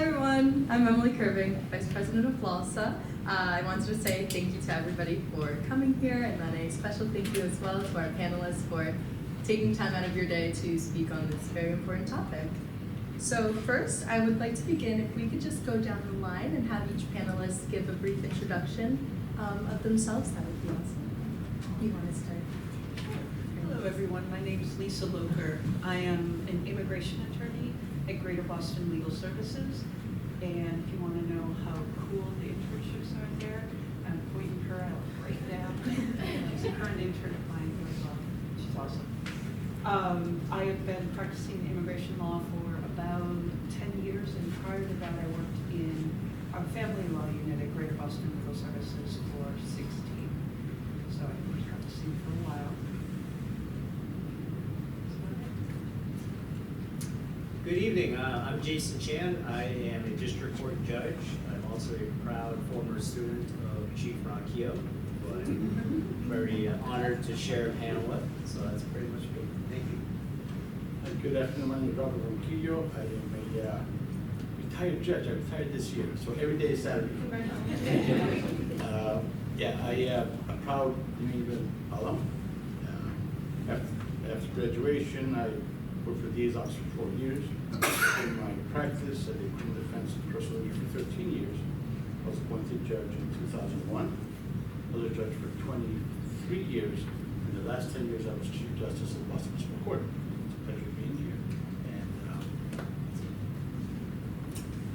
everyone, I'm Emily Curving, Vice President of LALSA. I wanted to say thank you to everybody for coming here, and then a special thank you as well to our panelists for taking time out of your day to speak on this very important topic. So first, I would like to begin, if we could just go down the line and have each panelist give a brief introduction of themselves, that would be awesome. You want to start? Hello everyone, my name is Lisa Locher. I am an immigration attorney at Greater Boston Legal Services. And if you want to know how cool the internships are there, I'm pointing her out right now. She's a current intern of mine as well. She's awesome. I have been practicing immigration law for about 10 years, and prior to that I worked in our family law unit at Greater Boston Legal Services for 16. So I've been practicing for a while. Good evening, I'm Jason Chan. I am a district court judge. I'm also a proud former student of Chief Ronquillo, who I'm very honored to share a panel with. So that's pretty much me. Thank you. Good afternoon, my name is Robert Ronquillo. I am a retired judge. I retired this year, so every day is Saturday. I am a proud New England alum. After graduation, I worked for the DA's office for 4 years. In my practice, I did criminal defense and personal injury for 13 years. I was appointed judge in 2001. I was a judge for 23 years. In the last 10 years, I was Chief Justice of the Boston Municipal Court. It's a pleasure being here.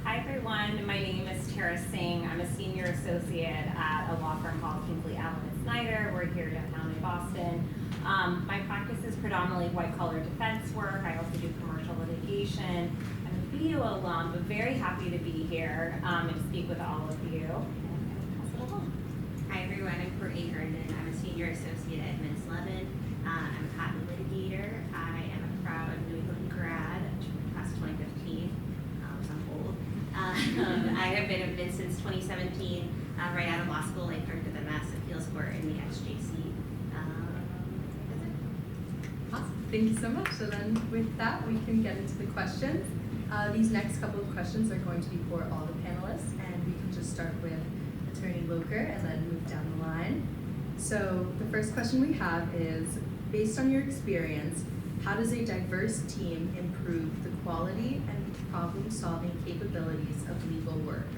Hi everyone, my name is Tara Singh. I'm a senior associate at a law firm called Hinckley Allen & Snyder. We're here downtown in Boston. My practice is predominantly white-collar defense work. I also do commercial litigation. I'm a video alum, but very happy to be here and speak with all of you. And pass it along. Hi everyone, I'm Courtney Herndon. I'm a senior associate at Mintz. I'm a patent litigator. I am a proud New England grad, class 2015. So I'm old. I have been at Mintz since 2017. Right out of law school, I clerked at the Mass Appeals Court in the SJC. Awesome, thank you so much. So then with that, we can get into the questions. These next couple of questions are going to be for all the panelists, and we can just start with Attorney Locher and then move down the line. So the first question we have is, based on your experience, how does a diverse team improve the quality and problem-solving capabilities of legal work?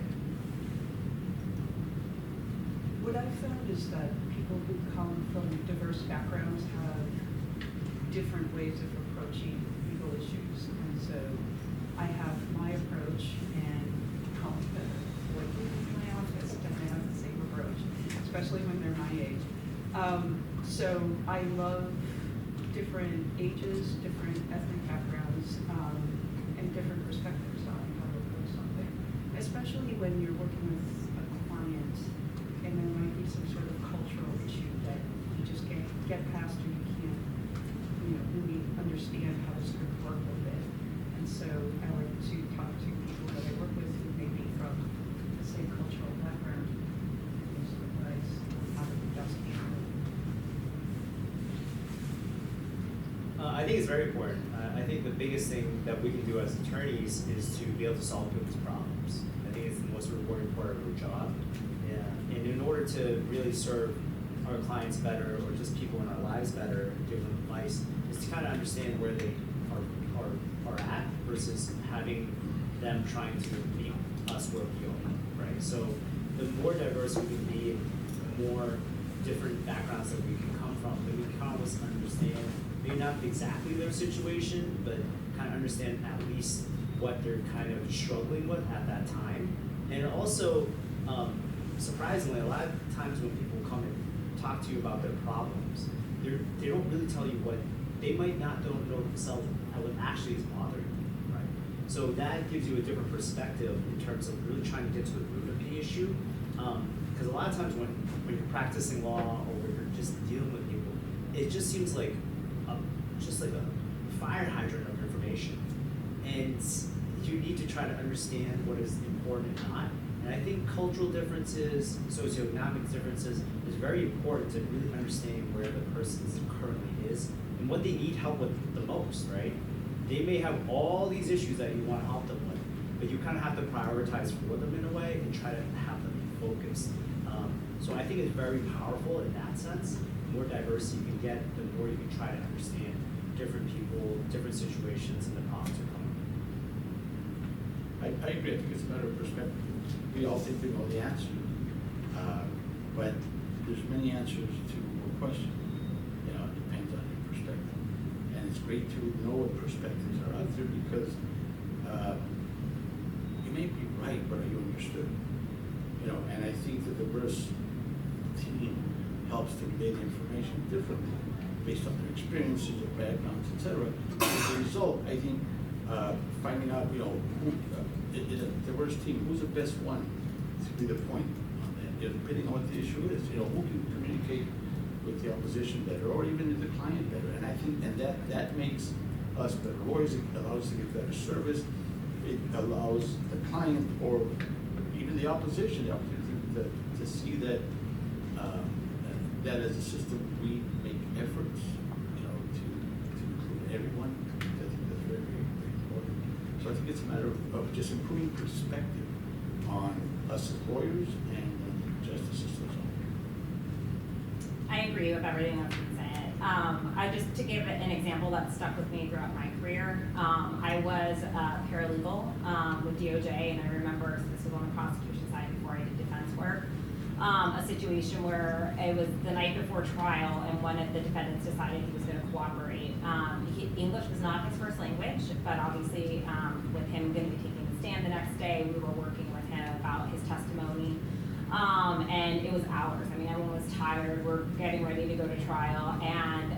What I've found is that people who come from diverse backgrounds have different ways of approaching legal issues. And so I have my approach, and working in my office definitely have the same approach, especially when they're my age. So I love different ages, different ethnic backgrounds, and different perspectives on how to approach something, especially when you're working with a client and there might be some sort of cultural issue that you just can't get past, or you can't really understand how to sort of work with it. And so I like to talk to people that I work with who may be from the same cultural background, and sort of advise how to best handle it. I think it's very important. I think the biggest thing that we can do as attorneys is to be able to solve people's problems. I think it's the most rewarding part of our job. Yeah. And in order to really serve our clients better, or just people in our lives better, give them advice, is to kind of understand where they are at versus having them trying to meet us where we are, right? So the more diverse we can be, the more different backgrounds that we can come from, then we can always understand, maybe not exactly their situation, but kind of understand at least what they're kind of struggling with at that time. And also, surprisingly, a lot of times when people come and talk to you about their problems, they don't really tell you what, they might not don't know themselves what actually is bothering them, right? So that gives you a different perspective in terms of really trying to get to the root of the issue. Because a lot of times when you're practicing law, or when you're just dealing with people, it just seems like just like a fire hydrant of information. And you need to try to understand what is important and not. And I think cultural differences, socioeconomic differences is very important to really understanding where the person currently is and what they need help with the most, right? They may have all these issues that you want to help them with, but you kind of have to prioritize for them in a way and try to have them be focused. So I think it's very powerful in that sense. The more diverse you can get, the more you can try to understand different people, different situations, and the problems are coming. I agree. I think it's a matter of perspective. We all think we know the answer, but there's many answers to a question. You know, it depends on your perspective, and it's great to know what perspectives are out there because you may be right, but are you understood? You know, and I think the diverse team helps to relay the information differently based on their experiences, their backgrounds, etc. As a result, I think finding out, you know, who, in a diverse team, who's the best one to be the point on that, you know, depending on what the issue is, you know, who can communicate with the opposition better or even the client better. And I think, and that makes us better lawyers, it allows us to get better service, it allows the client or even the opposition the opportunity to see that that as a system we make efforts, you know, to include everyone. I think that's very, very, very important. So I think it's a matter of just improving perspective on us as lawyers and the justice system. I agree with everything that's been said. I just to give an example that stuck with me throughout my career. I was a paralegal with DOJ, and I remember, so this was on the prosecution side before I did defense work. A situation where it was the night before trial, and one of the defendants decided he was going to cooperate. English was not his first language, but obviously with him going to be taking the stand the next day, we were working with him about his testimony. And it was hours. I mean, everyone was tired. We're getting ready to go to trial, and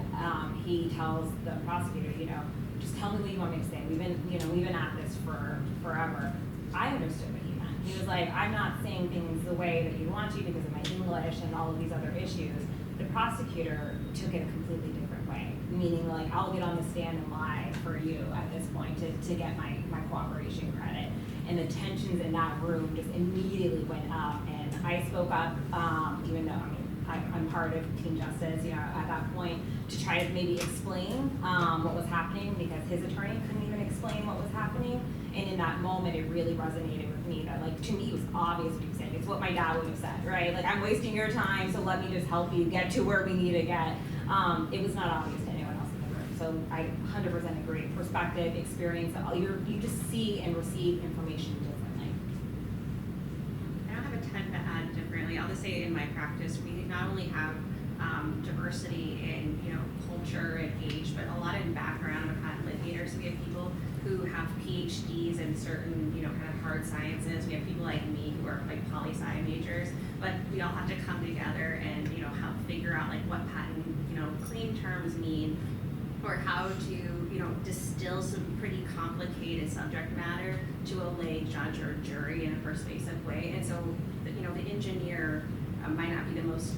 he tells the prosecutor, you know, just tell me what you want me to say. We've been at this for forever. I understood what he meant. He was like, I'm not saying things the way that you want to because of my English and all of these other issues. The prosecutor took it a completely different way, meaning like, I'll get on the stand and lie for you at this point to get my cooperation credit. And the tensions in that room just immediately went up, and I spoke up, even though, I mean, I'm part of Team Justice, you know, at that point, to try to maybe explain what was happening, because his attorney couldn't even explain what was happening. And in that moment, it really resonated with me that, like, to me, it was obvious what he was saying. It's what my dad would have said, right? Like, I'm wasting your time, so let me just help you get to where we need to get. It was not obvious to anyone else in the room. So I 100% agree. Perspective, experience, you just see and receive information differently. I don't have a ton to add differently. I'll just say in my practice, we not only have diversity in, you know, culture and age, but a lot in background of patent litigators. So we have people who have PhDs in certain, you know, kind of hard sciences. We have people like me who are like poli-sci majors, but we all have to come together and, you know, help figure out like what patent, you know, claim terms mean, or how to, you know, distill some pretty complicated subject matter to a lay judge or jury in a persuasive way. And so, you know, the engineer might not be the most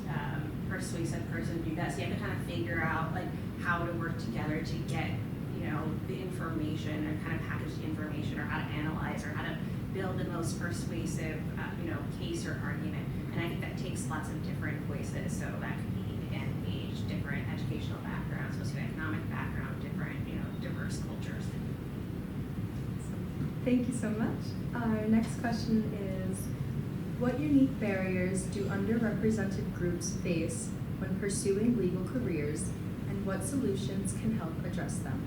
persuasive person to do that. So you have to kind of figure out like how to work together to get, you know, the information and kind of package the information, or how to analyze, or how to build the most persuasive, you know, case or argument. And I think that takes lots of different voices. So that could be, again, age, different educational backgrounds, socioeconomic background, different, you know, diverse cultures. Thank you so much. Our next question is, what unique barriers do underrepresented groups face when pursuing legal careers, and what solutions can help address them?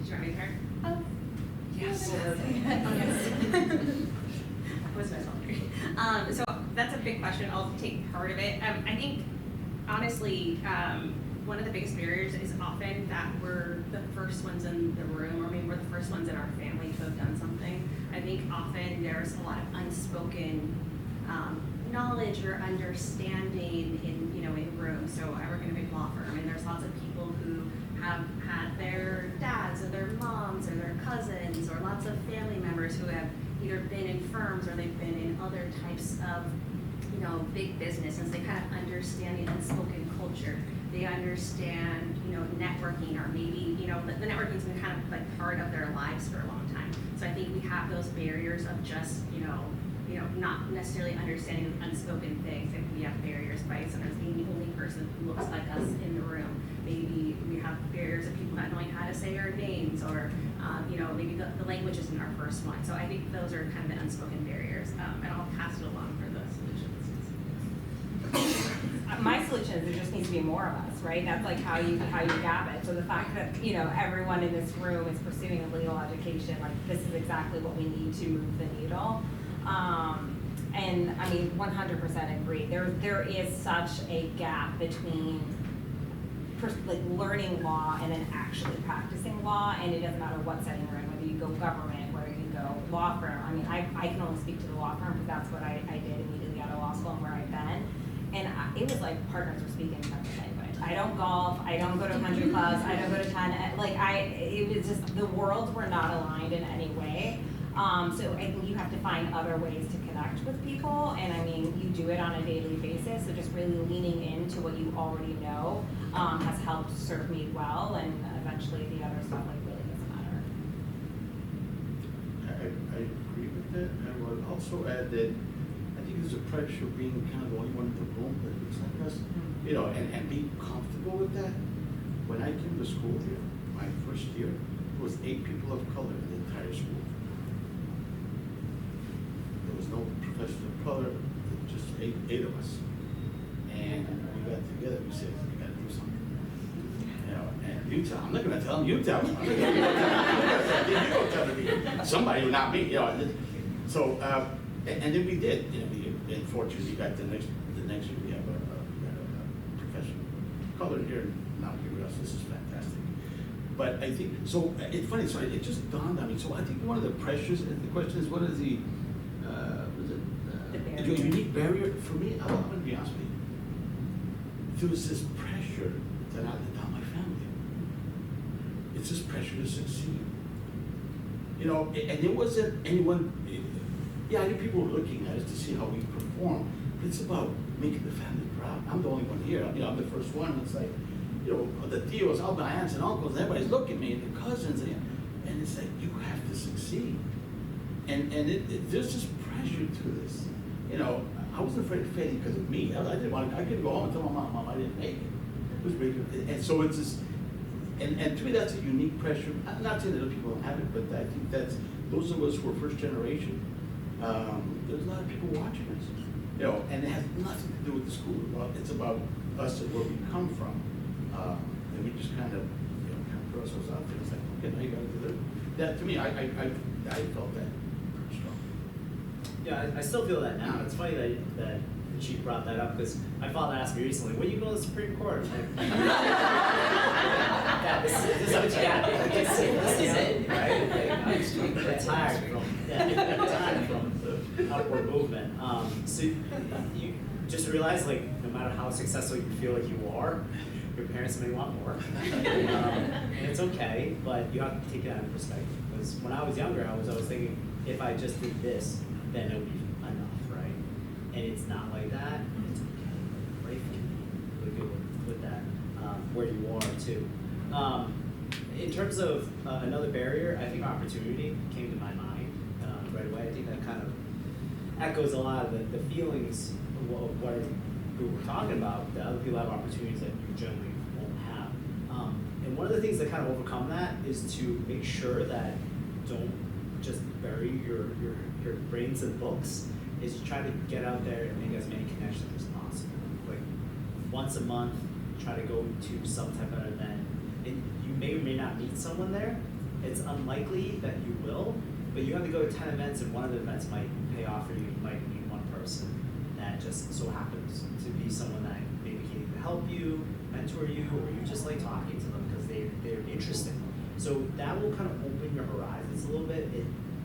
Did you want me to start? Oh, Yes. Was my fault. So that's a big question. I'll take part of it. I think, honestly, one of the biggest barriers is often that we're the first ones in the room, or maybe we're the first ones in our family to have done something. I think often there's a lot of unspoken knowledge or understanding in, you know, in rooms. So I work in a big law firm, and there's lots of people who have had their dads or their moms or their cousins or lots of family members who have either been in firms or they've been in other types of, you know, big businesses. They kind of understand the unspoken culture. They understand, you know, networking, or maybe, you know, the networking's been kind of like part of their lives for a long time. So I think we have those barriers of just, you know, not necessarily understanding unspoken things. And we have barriers by sometimes being the only person who looks like us in the room. maybe we have barriers of people not knowing how to say our names, or maybe the language isn't our first one. So I think those are kind of the unspoken barriers, and I'll pass it along for the solutions. My solution is there just needs to be more of us, right? That's like how you gap it. So the fact that, everyone in this room is pursuing a legal education, like this is exactly what we need to move the needle. And I mean, 100% agree. There is such a gap between learning law and then actually practicing law, and it doesn't matter what setting you're in, whether you go government, whether you go law firm. I mean, I can only speak to the law firm because that's what I did immediately out of law school and where I've been. And it was like partners were speaking another language. I don't golf, I don't go to country clubs, I don't go to tennis. It was just, the worlds were not aligned in any way. So I think you have to find other ways to connect with people, and I mean, you do it on a daily basis, so just really leaning into what you already know has helped serve me well, and eventually the other stuff really doesn't matter. I agree with that. I would also add that I think there's a pressure of being kind of the only one in the room that looks like us, and being comfortable with that. When I came to school here, my first year, there was 8 people of color in the entire school. There was no professional of color, just eight of us. And we got together, we said, we gotta do something. And you tell, I'm not gonna tell them, you tell them. I'm not gonna go tell them. Somebody, not me, So, and then we did, unfortunately, we got the next year we have a professional of color here, now here else, this is fantastic. But I think, so it's funny, so it just dawned on me. So I think one of the pressures, and the question is, what is the barrier. Unique barrier for me? I'm gonna be honest with you. There was this pressure that I let down my family. It's this pressure to succeed. And there wasn't anyone, I knew people were looking at us to see how we perform, but it's about making the family proud. I'm the only one here, I'm the first one. It's like, the tios, all my aunts and uncles, and everybody's looking at me, and the cousins, and it's like, you have to succeed. And there's this pressure to this. I wasn't afraid of failing because of me. I couldn't go home and tell my mom I didn't make it. It was really good. And so it's just, and to me that's a unique pressure. I'm not saying that other people don't have it, but I think that's, those of us who are first generation, there's a lot of people watching us. And it has nothing to do with the school. It's about us and where we come from. And we just kind of throw ourselves out there. It's like, okay, now you got to deliver. That, to me, I felt that pretty strong. Yeah, I still feel that now. It's funny that the chief brought that up because my father asked me recently, when you go to the Supreme Court? Like, Dad, this is what you got. This is it, right? Like, I'm tired from the upward movement. So you just realize, like, no matter how successful you feel like you are, your parents may want more. And it's okay, but you have to take it out of perspective. Because when I was younger, I was always thinking, if I just did this, then it would be enough, right? And it's not like that. It's okay. Pray for me. Really good with that, where you are too. In terms of another barrier, I think opportunity came to my mind right away. I think that kind of echoes a lot of the feelings of what we were talking about, that other people have opportunities that you generally won't have. And one of the things that kind of overcome that is to make sure that don't just bury your brains in books, is you try to get out there and make as many connections as possible. Like once a month, try to go to some type of event. And you may or may not meet someone there. It's unlikely that you will, but you have to go to 10 events and one of the events might pay off for you. You might meet one person that just so happens to be someone that maybe can either help you, mentor you, or you just like talking to them because they're interesting. So that will kind of open your horizons a little bit.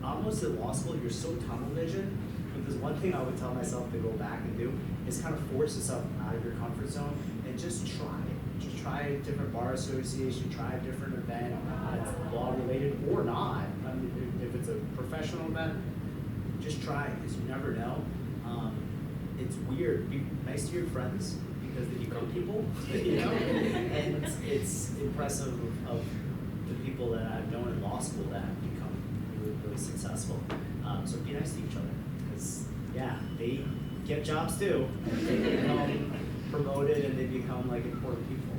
Almost in law school, you're so tunnel vision. But there's one thing I would tell myself to go back and do is kind of force yourself out of your comfort zone and just try it. Just try a different bar association, try a different event that's law related or not. I mean, if it's a professional event, just try it because you never know. It's weird. Be nice to your friends because they become people, and it's impressive of the people that I've known in law school that have become really, really successful. So be nice to each other because, they get jobs too. And they become promoted and they become like important people.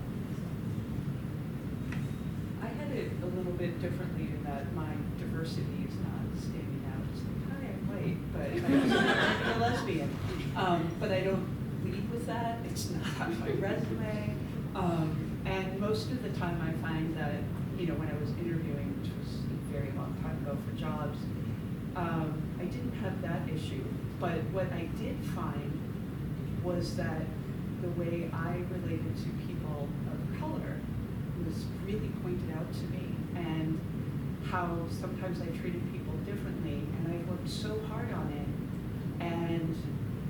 it a little bit differently in that my diversity is not standing out. It's like, hi, I'm white, but I'm a lesbian. But I don't lead with that. It's not on my resume. And most of the time I find that, you know, when I was interviewing, which was a very long time ago for jobs, I didn't have that issue. But what I did find was that the way I related to people of color was really pointed out to me, and how sometimes I treated people differently, and I worked so hard on it, and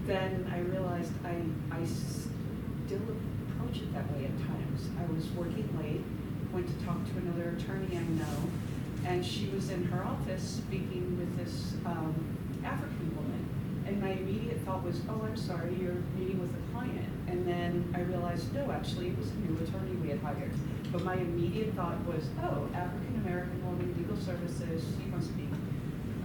then I realized I still approach it that way at times. I was working late, went to talk to another attorney I know, and she was in her office speaking with this African woman. And my immediate thought was, oh, I'm sorry, you're meeting with a client. And then I realized, no, actually, it was a new attorney we had hired. But my immediate thought was, oh, African-American woman, legal services, she must be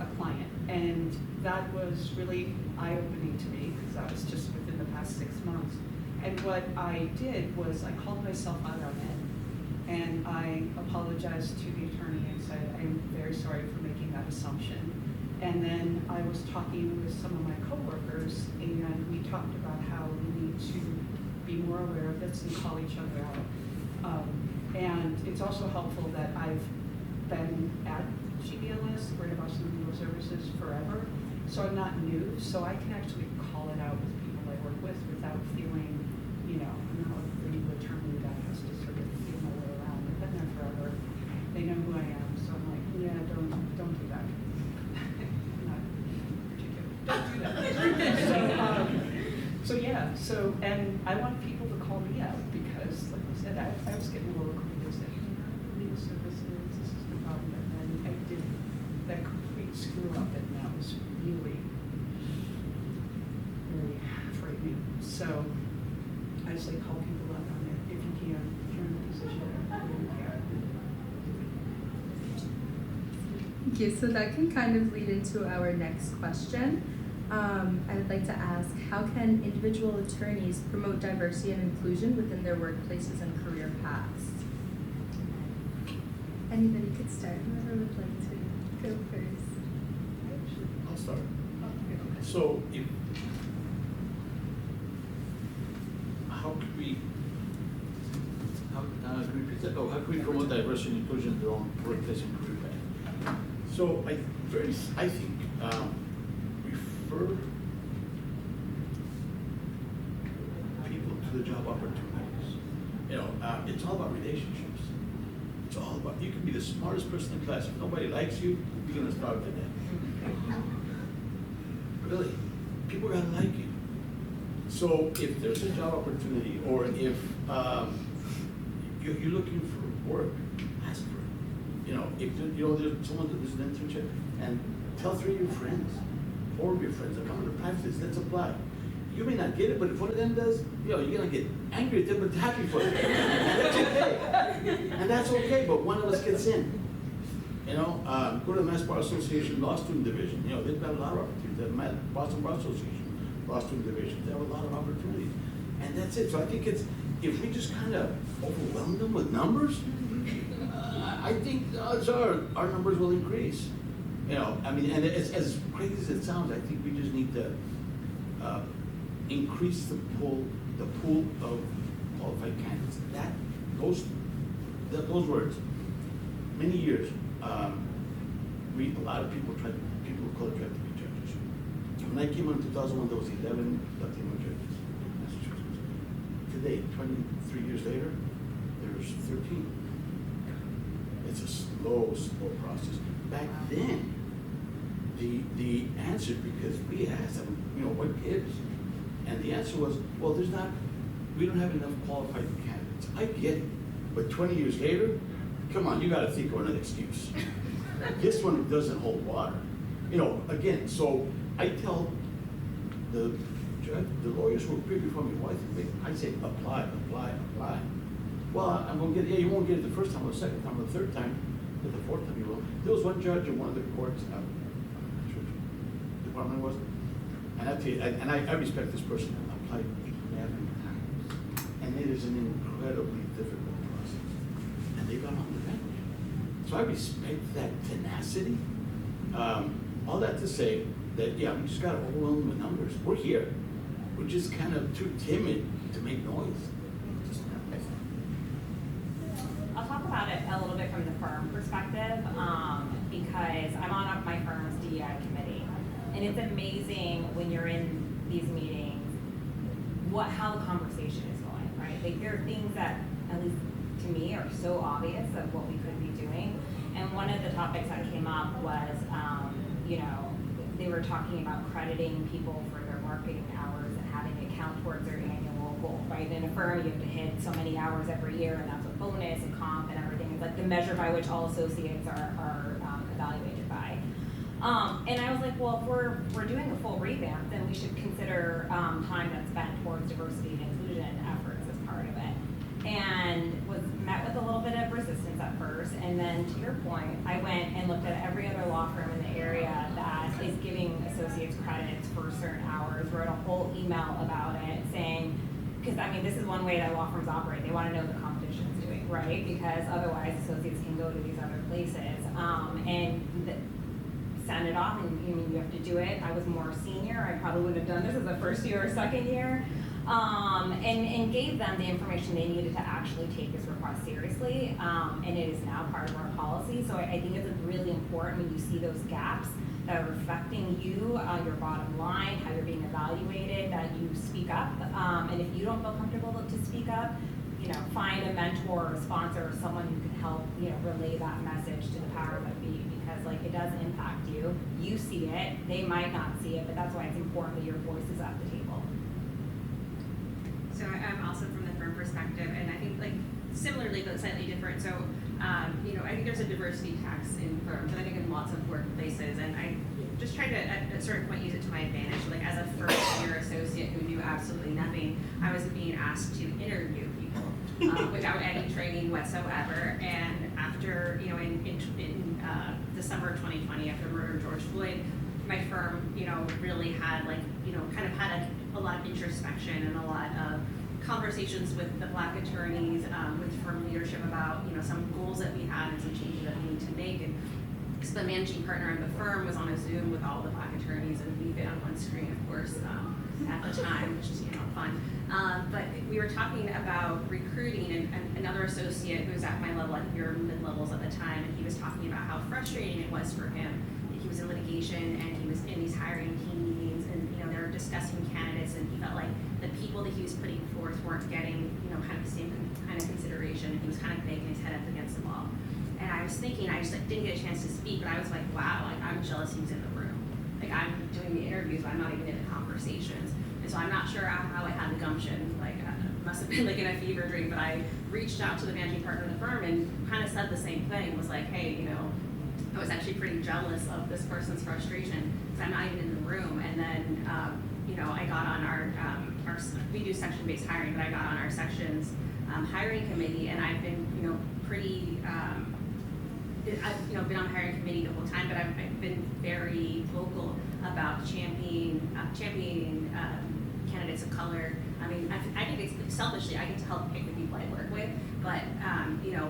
a client. And that was really eye-opening to me, because that was just within the past 6 months. And what I did was I called myself out on it, and I apologized to the attorney and said, I'm very sorry for making that assumption. And then I was talking with some of my coworkers, and we talked about how we need to be more aware of this and call each other out. And it's also helpful that I've been at GBLS, Greater Boston Legal Services, forever, so I'm not new, so I can actually call it out with people I work with without feeling, you know, I'm not a legal attorney that has to sort of feel my way around. I've been there forever. They know who I am, so I'm like, yeah, don't do that. Don't do that. So yeah, and I want people to call me out, because, like I said, I was getting a little confused that, you know, legal services, this is the problem, and then I did that complete screw up, and that was really very frightening. So I just like call people out on it if you can, if you're in the position, if you can. Thank you. So that can kind of lead into our next question. I would like to ask, how can individual attorneys promote diversity and inclusion within their workplaces and career paths? Anybody could start. Whoever would like to go first. I'll start. Okay. So, how can we promote diversity and inclusion in their own workplace and career path? So I think refer people to the job opportunities. You know, it's all about relationships. It's all about, you can be the smartest person in class. If nobody likes you, you're gonna starve to death. Really, people gotta like you. So if there's a job opportunity, or if you're looking for work, ask for it. You know, if there's someone that does an internship, and tell 3 of your friends, 4 of your friends that come to practice, let's apply. You may not get it, but if one of them does, you know, you're gonna get angry at them, but happy for them. And that's okay. And that's okay, but one of us gets in. You know, go to the Mass Bar Association Law Student Division. You know, they've got a lot of opportunities. The Boston Bar Association Law Student Division, they have a lot of opportunities. And that's it. So I think it's, if we just kind of overwhelm them with numbers, I think odds are our numbers will increase. You know, I mean, and as crazy as it sounds, I think we just need to increase the pool of qualified candidates. Those words, many years, a lot of people of color tried to be judges. When I came on in 2001, there was 11 Latino judges in Massachusetts. Today, 23 years later, there's 13. It's a slow process. Back then, the answer, because we asked them, you know, what gives? And the answer was, well, we don't have enough qualified candidates. I get it, but 20 years later, come on, you got to think of another excuse. This one doesn't hold water. You know, again, so I tell the lawyers who appear before me, I say, apply. Well, I'm going to get it. Yeah, you won't get it the first time or the second time or the third time, but the fourth time you will. There was one judge in one of the courts, I'm not sure which department it was, and I tell you, I respect this person. I applied 11 times, and it is an incredibly difficult process. And they got on the bench. So I respect that tenacity. All that to say that, yeah, we just got to overwhelm the numbers. We're here. We're just kind of too timid to make noise. I'll talk about it a little bit from the firm perspective, because I'm on my firm's DEI committee, and it's amazing when you're in these meetings how the conversation is going, right? Like, there are things that, at least to me, are so obvious of what we could be doing. And one of the topics that came up was, they were talking about crediting people for their marketing hours and having it count towards their annual goal, right? In a firm, you have to hit so many hours every year, and that's what bonus and comp and everything is like the measure by which all associates are evaluated by. And I was like, well, if we're doing a full revamp, then we should consider time that's spent towards diversity and inclusion efforts as part of it. And was met with a little bit of resistance at first, and then to your point, I went and looked at every other law firm in the area that is giving associates credits for certain hours, wrote a whole email about it saying, because I mean, this is one way that law firms operate, they want to know what the competition is doing, right? Because otherwise associates can go to these other places, send it off, and you have to do it. I was more senior, I probably wouldn't have done this as a first year or second year. And gave them the information they needed to actually take this request seriously, and it is now part of our policy. So I think it's really important when you see those gaps that are affecting you, your bottom line, how you're being evaluated, that you speak up. And if you don't feel comfortable to speak up, find a mentor or a sponsor or someone who can help, relay that message to the powers that be, because it does impact you. You see it, they might not see it, but that's why it's important that your voice is at the table. So I'm also from the firm perspective, and I think similarly but slightly different. So I think there's a diversity tax in firms, and I think in lots of workplaces, and I just tried to at a certain point use it to my advantage. Like, as a first year associate who knew absolutely nothing, I was being asked to interview people without any training whatsoever. And after in December of 2020, after the murder of George Floyd, my firm really had kind of had a lot of introspection and a lot of conversations with the Black attorneys, with firm leadership about some goals that we had and some changes that we need to make. And so the managing partner of the firm was on a Zoom with all the Black attorneys, and we fit on one screen, of course, at the time, which is fun. But we were talking about recruiting, and another associate who was at my level, I think we were mid-levels at the time, and he was talking about how frustrating it was for him. He was in litigation, and he was in these hiring team meetings, and they were discussing candidates, and he felt like the people that he was putting forth weren't getting kind of the same kind of consideration, and he was kind of banging his head up against the wall. And I was thinking, I just didn't get a chance to speak, but I was like, wow, I'm jealous he was in the room. I'm doing the interviews, but I'm not even in the conversations. And so I'm not sure how I had the gumption, must have been in a fever dream, but I reached out to the managing partner of the firm and kind of said the same thing, was like, hey, I was actually pretty jealous of this person's frustration because I'm not even in the room. And then, I got on our we do section-based hiring, but I got on our section's hiring committee, and I've been, pretty, I've been on the hiring committee the whole time, but I've been very vocal about championing candidates of color. I mean, I think it's selfishly, I get to help pick the people I work with, but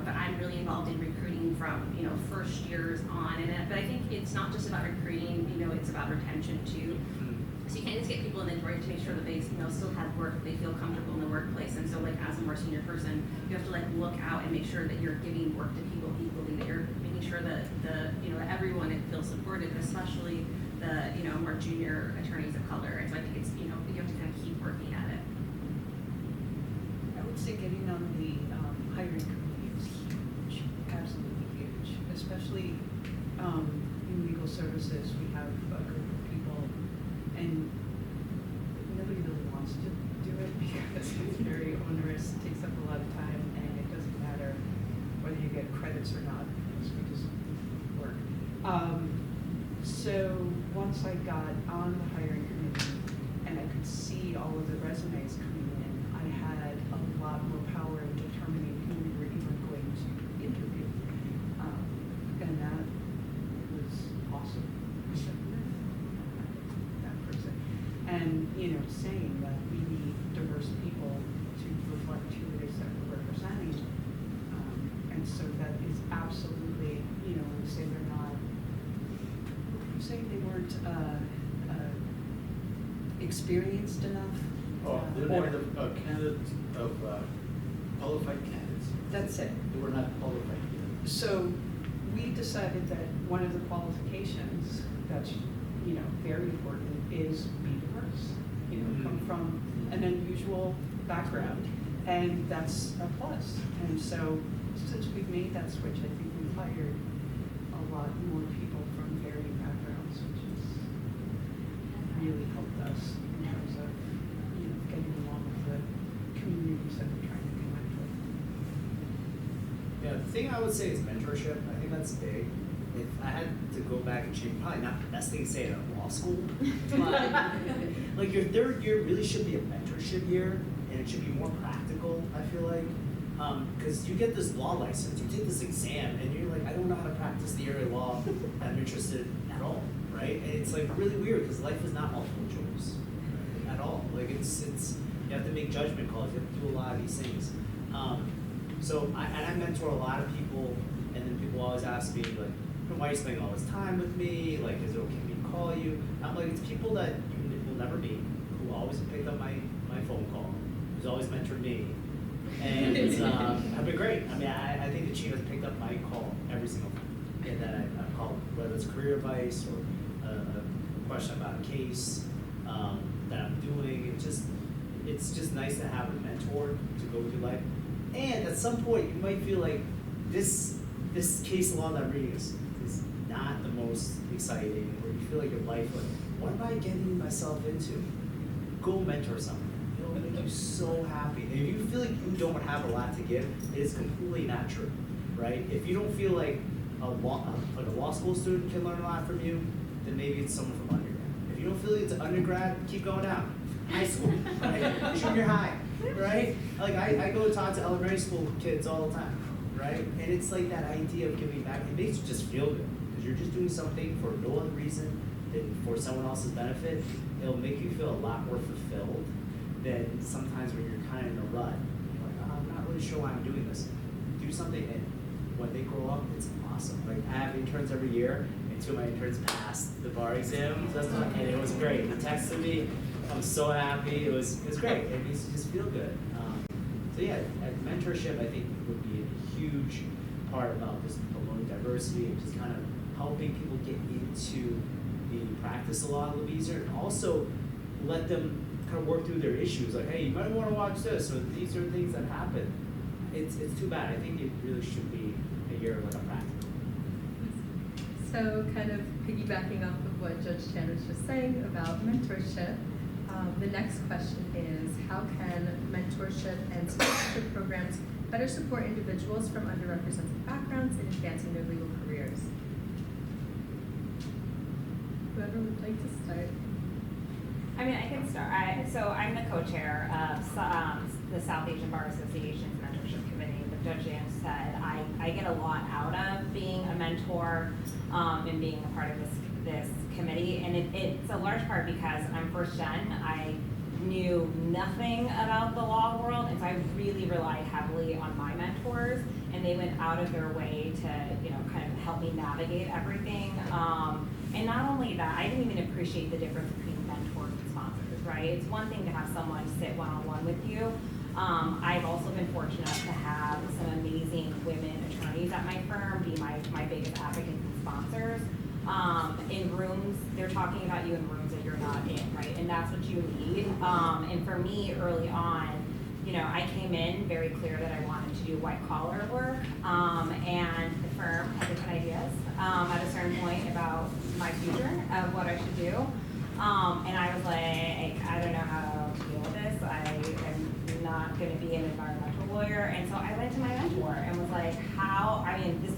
but I'm really involved in recruiting from first years on, but I think it's not just about recruiting, it's about retention too. So you can't just get people in the door to make sure that they still have work, they feel comfortable in the workplace. And so as a more senior person, you have to look out and make sure that you're giving work to people equally, that you're making sure that that everyone feels supported, especially the more junior attorneys of color. And so I think it's you have to kind of keep working at it. I would say getting on the hiring committee is huge, absolutely huge, especially in legal services. We have a group of people, and nobody really wants to do it because it's very onerous, it takes up a lot of time, and it doesn't matter whether you get credits or not, because we just work. So once I got on the hiring committee and I could see all of the resumes coming in, I had a lot more power in determining who we were even going to interview. And that was awesome. That person. And, saying that we need diverse people to reflect who it is that we're representing, and And so that is absolutely, you know, when you say they're not, you say they weren't experienced enough? Oh, they're Or- not the candidates of qualified candidates. That's it. They were not qualified yet. So we decided that one of the qualifications that's, you know, very important is be diverse. You know, come from an unusual background, and that's a plus. And so since we've made that switch, I think we've hired a lot more people from varying backgrounds, which has really helped us in terms of, you know, getting along with the communities that we're trying to connect with. Yeah, the thing I would say is mentorship. I think that's big. If I had to go back and change, probably not the best thing to say in a law school, but like your third year really should be a mentorship year, and it should be more practical, I feel like. Because you get this law license, you take this exam, and you're like, I don't know how to practice the area of law that I'm interested in at all, right? And it's like really weird because life is not multiple choice at all. Like it's you have to make judgment calls, you have to do a lot of these things. So I mentor a lot of people, and then people always ask me like, why are you spending all this time with me? Like, is it okay for me to call you? I'm like, it's people that you will never meet, who always picked up my phone call, who's always mentored me, and have been great. I mean, I think that she has picked up my call every single time, and that I call, whether it's career advice or a question about a case that I'm doing. It's just nice to have a mentor to go through life. And at some point, you might feel like this case law that I'm reading is not the most exciting, or you feel like your life, like, what am I getting myself into? Go mentor someone. It'll make you so happy. And if you feel like you don't have a lot to give, it is completely not true, right? If you don't feel like a law school student can learn a lot from you, then maybe it's someone from undergrad. If you don't feel like it's an undergrad, keep going down. High school, right? Junior high, right? Like I go talk to elementary school kids all the time, right? And it's like that idea of giving back. It makes you just feel good because you're just doing something for no other reason than for someone else's benefit. It'll make you feel a lot more fulfilled than sometimes when you're kind of in a rut. You're like, oh, I'm not really sure why I'm doing this. Do something, and when they grow up, it's awesome. Like I have interns every year, and two of my interns passed the bar exam, and it was great. He texted me. I'm so happy. It was great. It makes you just feel good. So yeah, mentorship I think would be a huge part about just promoting diversity and just kind of helping people get into the practice a lot a little easier, and also let them kind of work through their issues. Like, hey, you might want to watch this, or these are things that happen. It's too bad. I think it really should be a year of like a practical. So kind of piggybacking off of what Judge Chan was just saying about mentorship, the next question is, how can mentorship and sponsorship programs better support individuals from underrepresented backgrounds in advancing their legal careers? Whoever would like to start. I mean, I can start. So I'm the co-chair of the South Asian Bar Association's mentorship committee. But Judge James said I get a lot out of being a mentor and being a part of this committee, and it's a large part because I'm first gen. I knew nothing about the law world, and so I really relied heavily on my mentors, and they went out of their way to, you know, kind of help me navigate everything. And not only that, I didn't even appreciate the difference between mentors and sponsors, right? It's one thing to have someone sit one-on-one with you. I've also been fortunate to have some amazing women attorneys at my firm be my biggest advocates and sponsors. In rooms, they're talking about you in rooms that you're not in, right? And that's what you need. And for me, early on, you know, I came in very clear that I wanted to do white collar work, and the firm had different ideas at a certain point about my future of what I should do. And I was like, I don't know how to deal with this. I am not going to be an environmental lawyer. And so I went to my mentor and was like,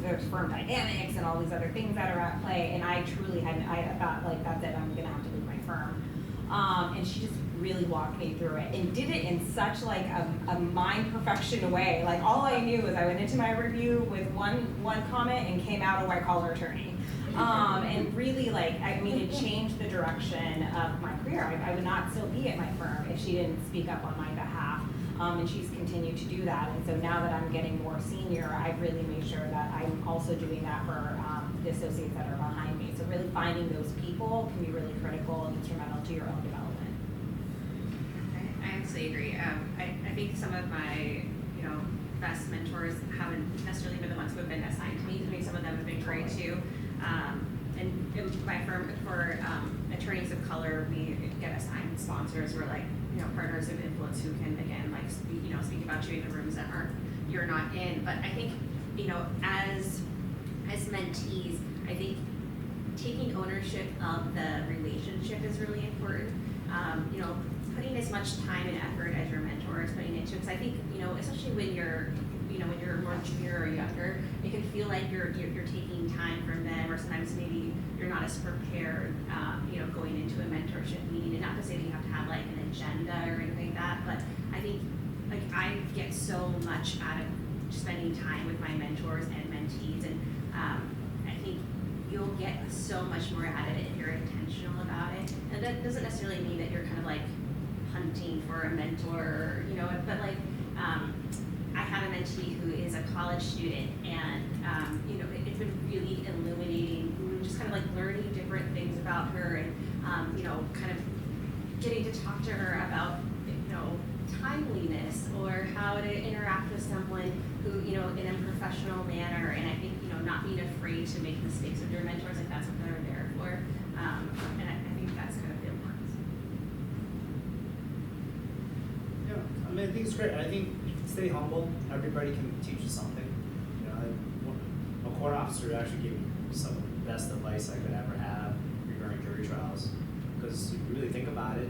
there's firm dynamics and all these other things that are at play. And I truly I thought, like, that's it, I'm going to have to leave my firm. And she just really walked me through it and did it in such like a mind perfection way. Like, all I knew was I went into my review with one comment and came out a white collar attorney. And really, like, I mean, it changed the direction of my career. I would not still be at my firm if she didn't speak up on my behalf. And she's continued to do that. And so now that I'm getting more senior, I've really made sure that I'm also doing that for the associates that are behind me. So really finding those people can be really critical and instrumental to your own development. I absolutely agree. I think some of my, best mentors haven't necessarily been the ones who have been assigned to me. I mean, some of them have been great too. And in my firm, for attorneys of color, we get assigned sponsors who are like, partners of influence who can, again, like, speak about you in the rooms that you're not in. But I think, as mentees, I think taking ownership of the relationship is really important. Putting as much time and effort as your mentor is putting into it. Because I think, especially when you're more junior or younger, it can feel like you're taking time from them, or sometimes maybe you're not as prepared, going into a mentorship meeting. And not to say that you have to have like an agenda or anything like that, but I think like I get so much out of spending time with my mentors and mentees, and I think you'll get so much more out of it if you're intentional about it. And that doesn't necessarily mean that you're kind of like hunting for a mentor, but like I have a mentee who is a college student, and it's been really illuminating, just kind of like learning different things about her, and kind of getting to talk to her about timeliness, or how to interact with someone who in a professional manner. And I think not being afraid to make mistakes with your mentors, like that's what they're there for, and I think that's kind of the importance. Yeah, I mean, I think it's great. I think stay humble. Everybody can teach you something. A court officer actually gave me some of the best advice I could ever have regarding jury trials. Because if you really think about it,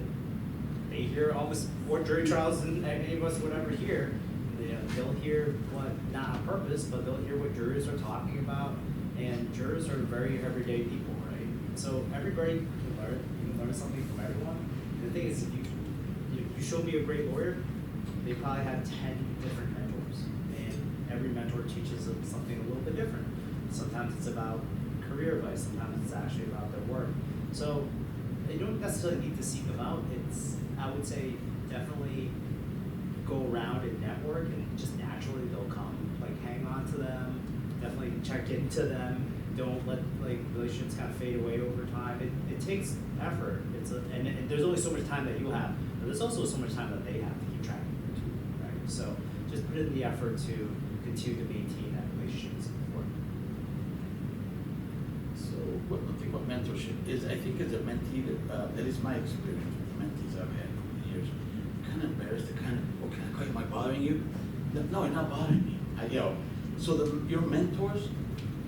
they hear almost more jury trials than any of us would ever hear. They'll hear what, not on purpose, but they'll hear what jurors are talking about. And jurors are very everyday people, right? So everybody can learn. You can learn something from everyone. And the thing is, if you show me a great lawyer, they probably have 10 different mentors, and every mentor teaches them something a little bit different. Sometimes it's about career advice, sometimes it's actually about their work. So you don't necessarily need to seek them out. I would say, definitely go around and network, and just naturally they'll come. Like, hang on to them, definitely check into them. Don't let relationships kind of fade away over time. It takes effort. And there's only so much time that you have, but there's also so much time that they have to keep track of it too, right? So just put in the effort to continue to maintain that relationship is important. So one thing about mentorship is, I think as a mentee, that is my experience with the mentees I've had over the years. Kind of embarrassed to okay, am I bothering you? No, you're not bothering me. So your mentors,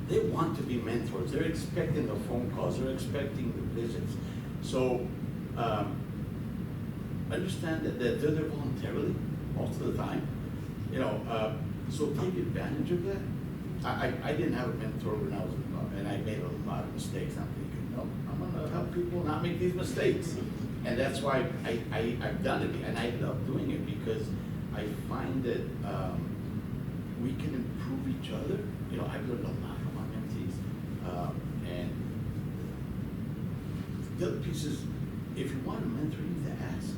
they want to be mentors. They're expecting the phone calls. They're expecting the visits. So understand that they're there voluntarily most of the time. So take advantage of that. I didn't have a mentor when I was in law, and I made a lot of mistakes. I'm thinking, no, I'm gonna help people not make these mistakes. And that's why I've done it, and I love doing it, because I find that we can improve each other. I've learned a lot from my mentees. And the other piece is, if you want a mentor, you need to ask.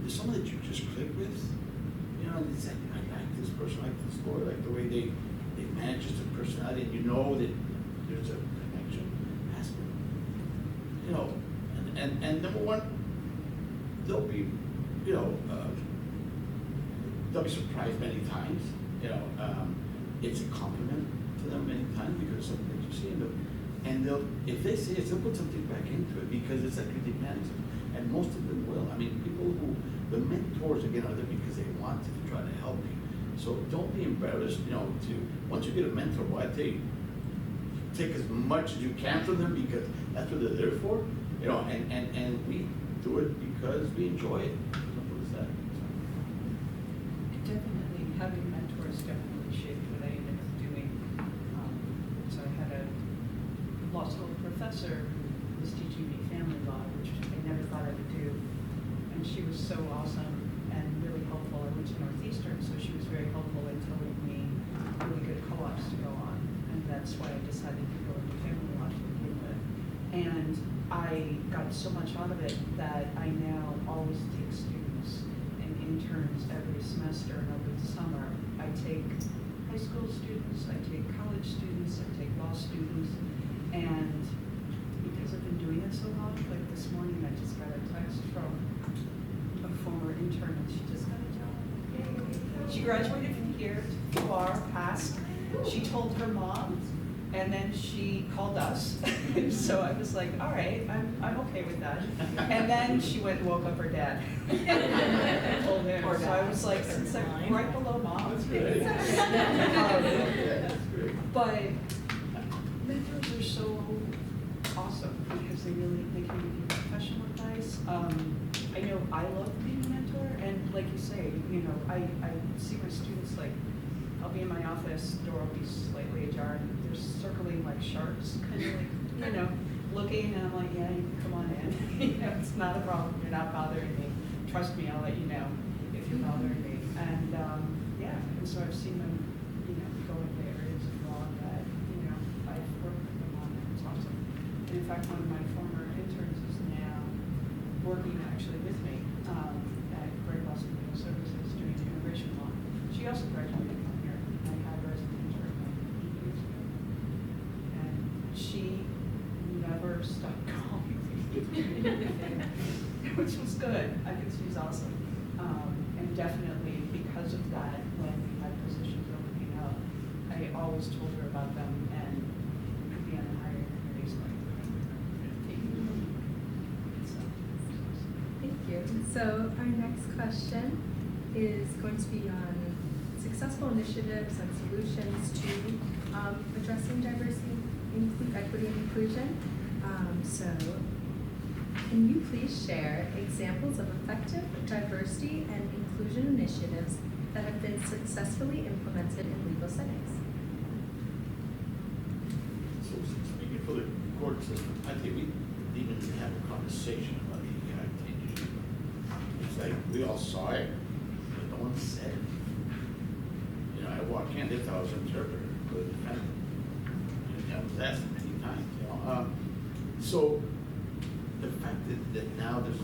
There's someone that you just click with, and they say, I like this person, I like this lawyer, like the way they manage their personality, and that there's a connection. Ask them. And number one, they'll be surprised many times. It's a compliment to them many times, because something that you see in them, and if they say it, they'll put something back into it, because it's a critic management, and most of them will. I mean, the mentors again are there because they want to try to help you. So don't be embarrassed. Once you get a mentor, I tell you, take as much as you can from them, because that's what they're there for. And we do it because we enjoy it. Simple as that. Definitely, having mentors definitely shaped what I ended up doing. So I had a law school professor who was teaching me family law, which I never thought I would do. And she was so awesome and really helpful. I went to Northeastern, so she was very helpful in telling me really good co-ops to go on. And that's why I decided to go into family law to begin with. And I got so much out of it that I now always take students and interns every semester and over the summer. I take high school students, I take college students, I take law students, and because I've been doing it so long, like this morning I just got a text from a former intern and she just got a job. Yay. She graduated from here, bar, passed. She told her mom, and then she called us. So I was like, all right, I'm okay with that. And then she went and woke up her dad. I told him. So I was like, it's like right below mom. But mentors are so awesome because they can give you professional advice. I know I love being a mentor, and like you say, I see my students like, I'll be in my office, door will be slightly ajar, and they're circling like sharks, kind of like, looking, and I'm like, yeah, you can come on in. It's not a problem. You're not bothering me. Trust me, I'll let you know if you're bothering me. And and so I've seen them, go into areas of law that, I've worked with them on, and it's awesome. And in fact, one of my former interns is now working actually with me at Greater Boston Legal Services doing immigration law. She also graduated from here. I had her as an intern like 8 years ago. And she never stopped calling me, which was good. I think she's awesome. And definitely because of that, when we had positions opening up, I always told her about them and could be on the hiring committees like Thank you. So our next question is going to be on successful initiatives and solutions to addressing diversity, equity, and inclusion. So can you please share examples of effective diversity and inclusion initiatives that have been successfully implemented in legal settings? So speaking for the court system, I think we even have a conversation about the issue. It's like we all saw it, but no one said it. I walk in, they thought I was an interpreter for the defendant. I was asked many times, So the fact that now it's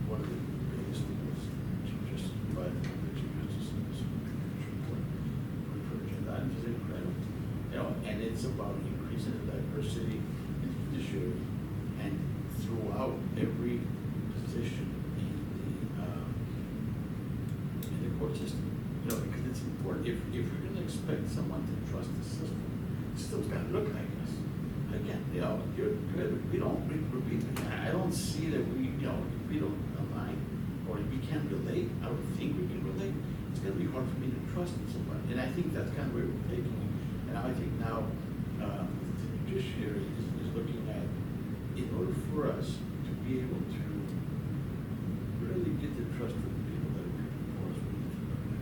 one of the biggest things, Chief Justice, but the Chief Justice in this report for agenda items is incredible. And it's about increasing the diversity in the judiciary and throughout every position in the court system. Because it's important. If you're going to expect someone to trust the system's got to look like us. Again, we don't. I don't see that we don't align or we can't relate. I don't think we can relate. It's going to be hard for me to trust somebody, and I think that's kind of where we're taking it. And I think now the judiciary is looking at, in order for us to be able to really get the trust of the people that are working for us, we need to learn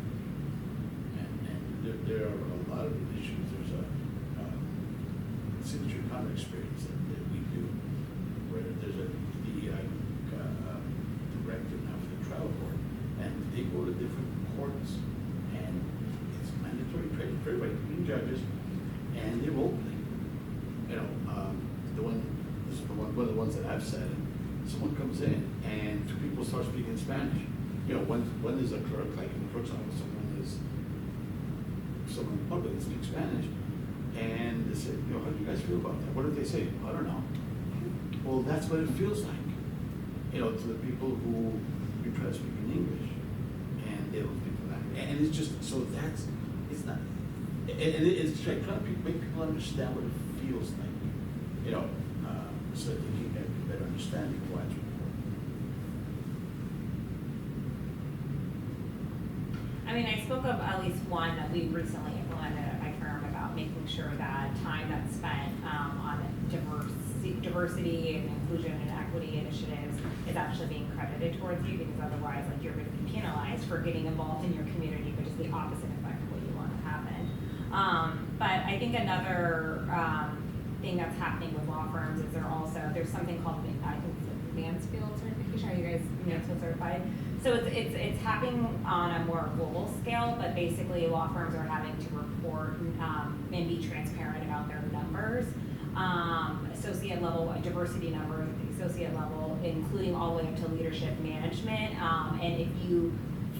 that. And there are a lot of issues. There's a signature common experience that we do, where there's a DEI directive now for the trial court, and they go to different courts, and it's mandatory training for everybody, including judges, and they're opening. This is one of the ones that I've said. Someone comes in, and two people start speaking Spanish. One is a clerk, like in the clerk's office, someone in public that speaks Spanish. And they said, how do you guys feel about that? What did they say? I don't know. Well, that's what it feels like, to the people who we try to speak in English, and they don't speak that. And it's just, so it's not, and it's trying to make people understand what it feels like, so that they can get a better understanding of why it's important. I spoke of at least one that we recently implemented at my firm about making sure that time that's spent on diversity and inclusion and equity initiatives is actually being credited towards you, because otherwise, you're going to be penalized for getting involved in your community, which is the opposite effect of what you want to happen. But I think another thing that's happening with law firms is there's something called Mansfield certification. Are you guys Mansfield certified? So it's happening on a more global scale, but basically law firms are having to report and be transparent about their numbers associate level, a diversity number at the associate level, including all the way up to leadership management. And if you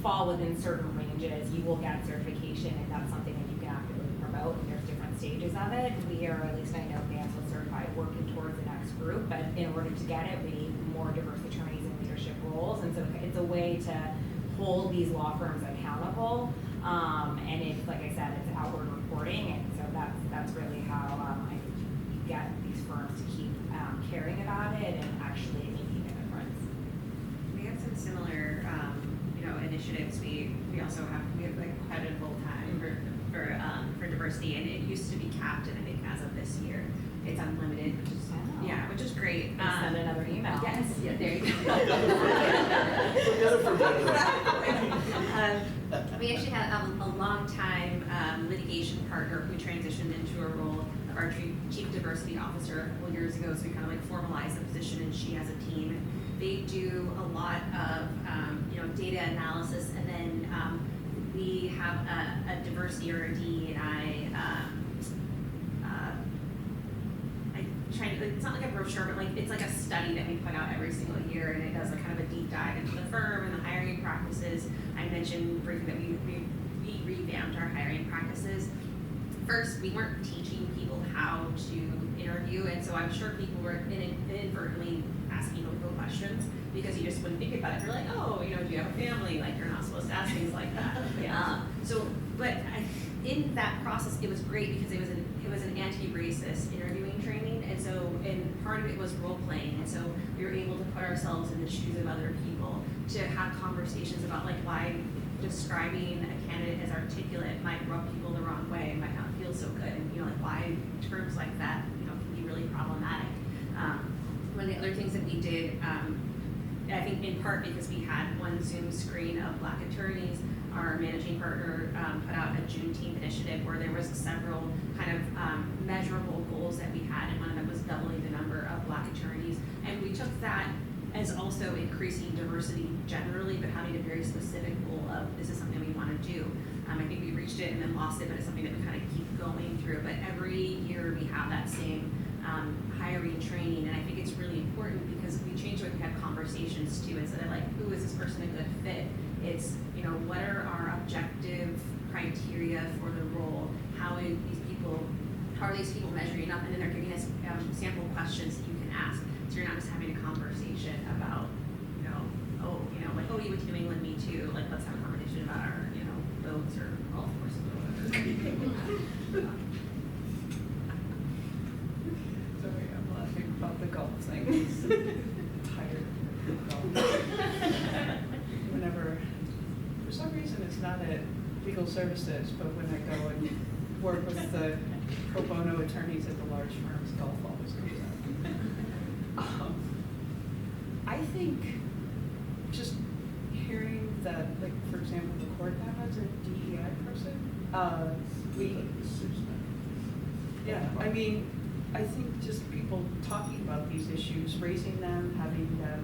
fall within certain ranges, you will get certification, and that's something that you can actively promote, and there's different stages of it. We are, at least I know, Vance was certified, working towards the next group, but in order to get it, we need more diverse attorneys in leadership roles, and so it's a way to hold these law firms accountable, and it's, like I said, it's outward reporting, and so that's really how I think you get these firms to keep caring about it and actually making a difference. We have some similar, initiatives. We have like credible time for diversity, and it used to be capped, and I think as of this year, it's unlimited, which is great. Send another email. Yes, yeah, there you go. We actually had a long-time litigation partner who transitioned into a role of our chief diversity officer a couple years ago, so we kind of like formalized the position, and she has a team. And they do a lot of data analysis, and then we have a diversity or a DEI. It's not like a brochure, but it's like a study that we put out every single year, and it does a kind of a deep dive into the firm and the hiring practices. I mentioned briefly that we revamped our hiring practices. First, we weren't teaching people how to interview, and so I'm sure people were inadvertently asking people questions because you just wouldn't think about it. You're like, oh, do you have a family? Like, you're not supposed to ask things like that. In that process, it was great because it was an anti-racist interviewing training, and part of it was role playing, and so we were able to put ourselves in the shoes of other people to have conversations about why describing a candidate as articulate might rub people the wrong way and might not feel so good, and why terms like that can be really problematic. One of the other things that we did, I think in part because we had one Zoom screen of Black attorneys, our managing partner put out a Juneteenth initiative where there was several kind of measurable goals that we had, and one of them was doubling the number of Black attorneys. And we took that as also increasing diversity generally, but having a very specific goal of this is something we want to do. I think we reached it and then lost it, but it's something that we kind of keep going through. But every year we have that same hiring training, and I think it's really important because we change the way we have conversations too. Instead of ooh, is this person a good fit? It's, what are our objective criteria for the role? How are these people measuring up? And then they're giving us sample questions that you can ask. So you're not just having a conversation about, oh, you went to New England, me too. Let's have a conversation about our, boats or golf courses or whatever. Sorry, I'm laughing about the golf thing. I'm tired of golf. Whenever, for some reason, it's not at legal services, but when I go and work with the pro bono attorneys at the large firms, golf always comes up. I think just hearing that, for example, the court now has a DEI person. I think just people talking about these issues, raising them, having them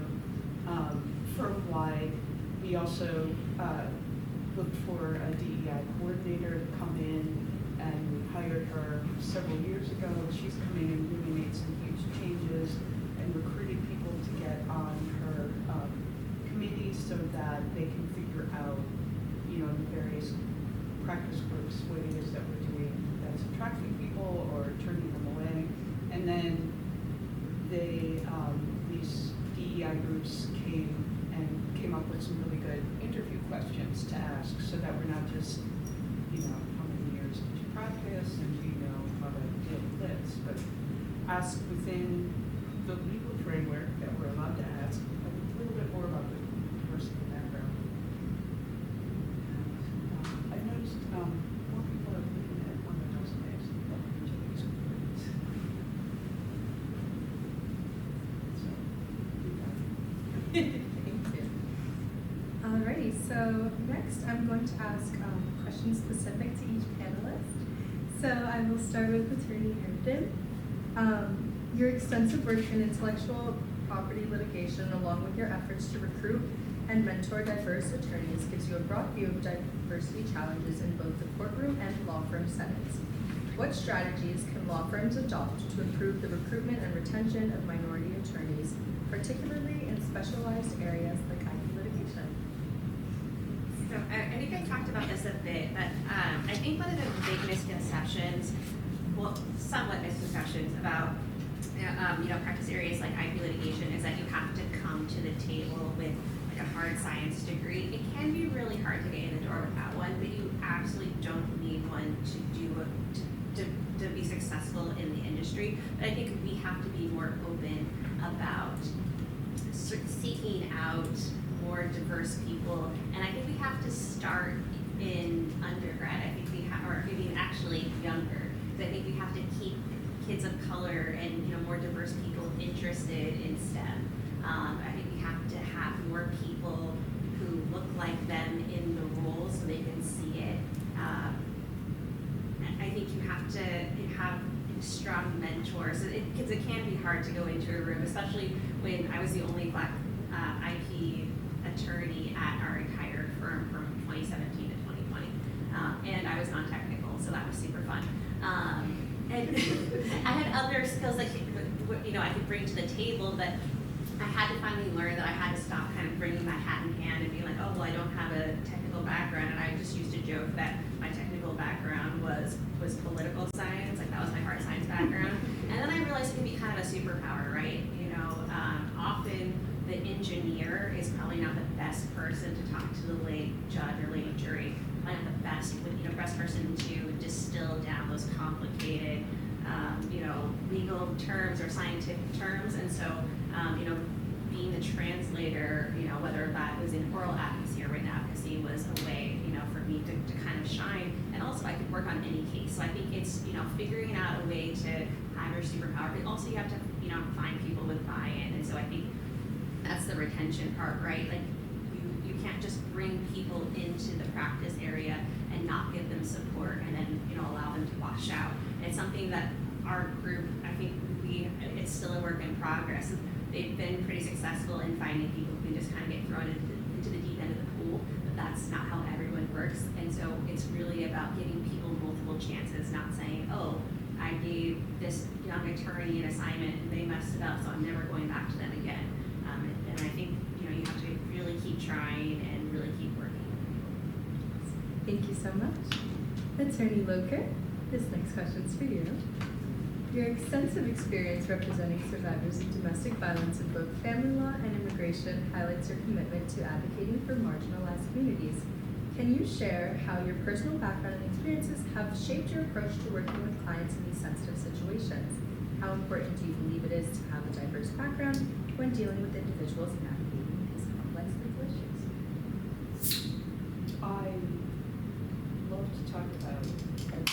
firm-wide. We also looked for a DEI coordinator to come in, and we hired her several years ago. She's coming and really made some huge changes and recruited people to get on her committees so that they can figure out, the various practice groups, what it is that we're doing that's attracting people or turning them away. And then these DEI groups came up with some really good interview questions to ask, so that we're not just, how many years did you practice and do you know how to deal with this, but ask within the legal framework that we're allowed to ask a little bit more about the diversity background. I've noticed more people are looking at one of those days. Alrighty, so next I'm going to ask questions specific to each panelist. So I will start with Attorney Herndon. Your extensive work in intellectual property litigation, along with your efforts to recruit and mentor diverse attorneys, gives you a broad view of diversity challenges in both the courtroom and law firm settings. What strategies can law firms adopt to improve the recruitment and retention of minority attorneys, particularly in specialized areas like IP litigation? So I think I talked about this a bit, but I think one of the big misconceptions, well, somewhat misconceptions about practice areas like IP litigation is that you have to come to the table with like a hard science degree. It can be really hard to get in the door without one, but you absolutely don't need one to be successful in the industry. But I think we have to be more open about seeking out more diverse people, and I think we have to start in undergrad. I think we have, or maybe actually younger, because I think we have to keep kids of color and more diverse people interested in STEM. I think we have to have more people who look like them in the role so they can see it. I think you have to have strong mentors, because it can be hard to go into a room, especially when I was the only Black IP attorney at our entire firm from 2017 to 2020, and I was non-technical, so that was super fun. And I had other skills that I could bring to the table, but I had to finally learn that I had to stop kind of bringing my hat in hand and being like, oh, well, I don't have a technical background, and I just used to joke that my technical background was political science, like that was my hard science background. And then I realized it can be kind of a superpower, right? Often the engineer is probably not the best person to talk to the lay judge or lay jury, probably not the best person to distill down those complicated, legal terms or scientific terms. And so, being the translator, whether that was in oral advocacy or written advocacy, was a way, for me to kind of shine. And also I could work on any case. So I think it's, figuring out a way to have your superpower, but also you have to, find people with buy-in. And so I think that's the retention part, right? Like you can't just bring people into the practice area and not give them support and then, allow them to wash out. It's something that our group, I think it's still a work in progress. They've been pretty successful in finding people who just kind of get thrown into the deep end of the pool, but that's not how everyone works. And so it's really about giving people multiple chances, not saying, oh, I gave this young attorney an assignment and they messed it up, so I'm never going back to them again. And I think, you have to really keep trying and really keep working. Thank you so much. Attorney Locher, this next question's for you. Your extensive experience representing survivors of domestic violence in both family law and immigration highlights your commitment to advocating for marginalized communities. Can you share how your personal background and experiences have shaped your approach to working with clients in these sensitive situations? How important do you believe it is to have a diverse background when dealing with individuals navigating these complex legal issues? I love to talk about, I'm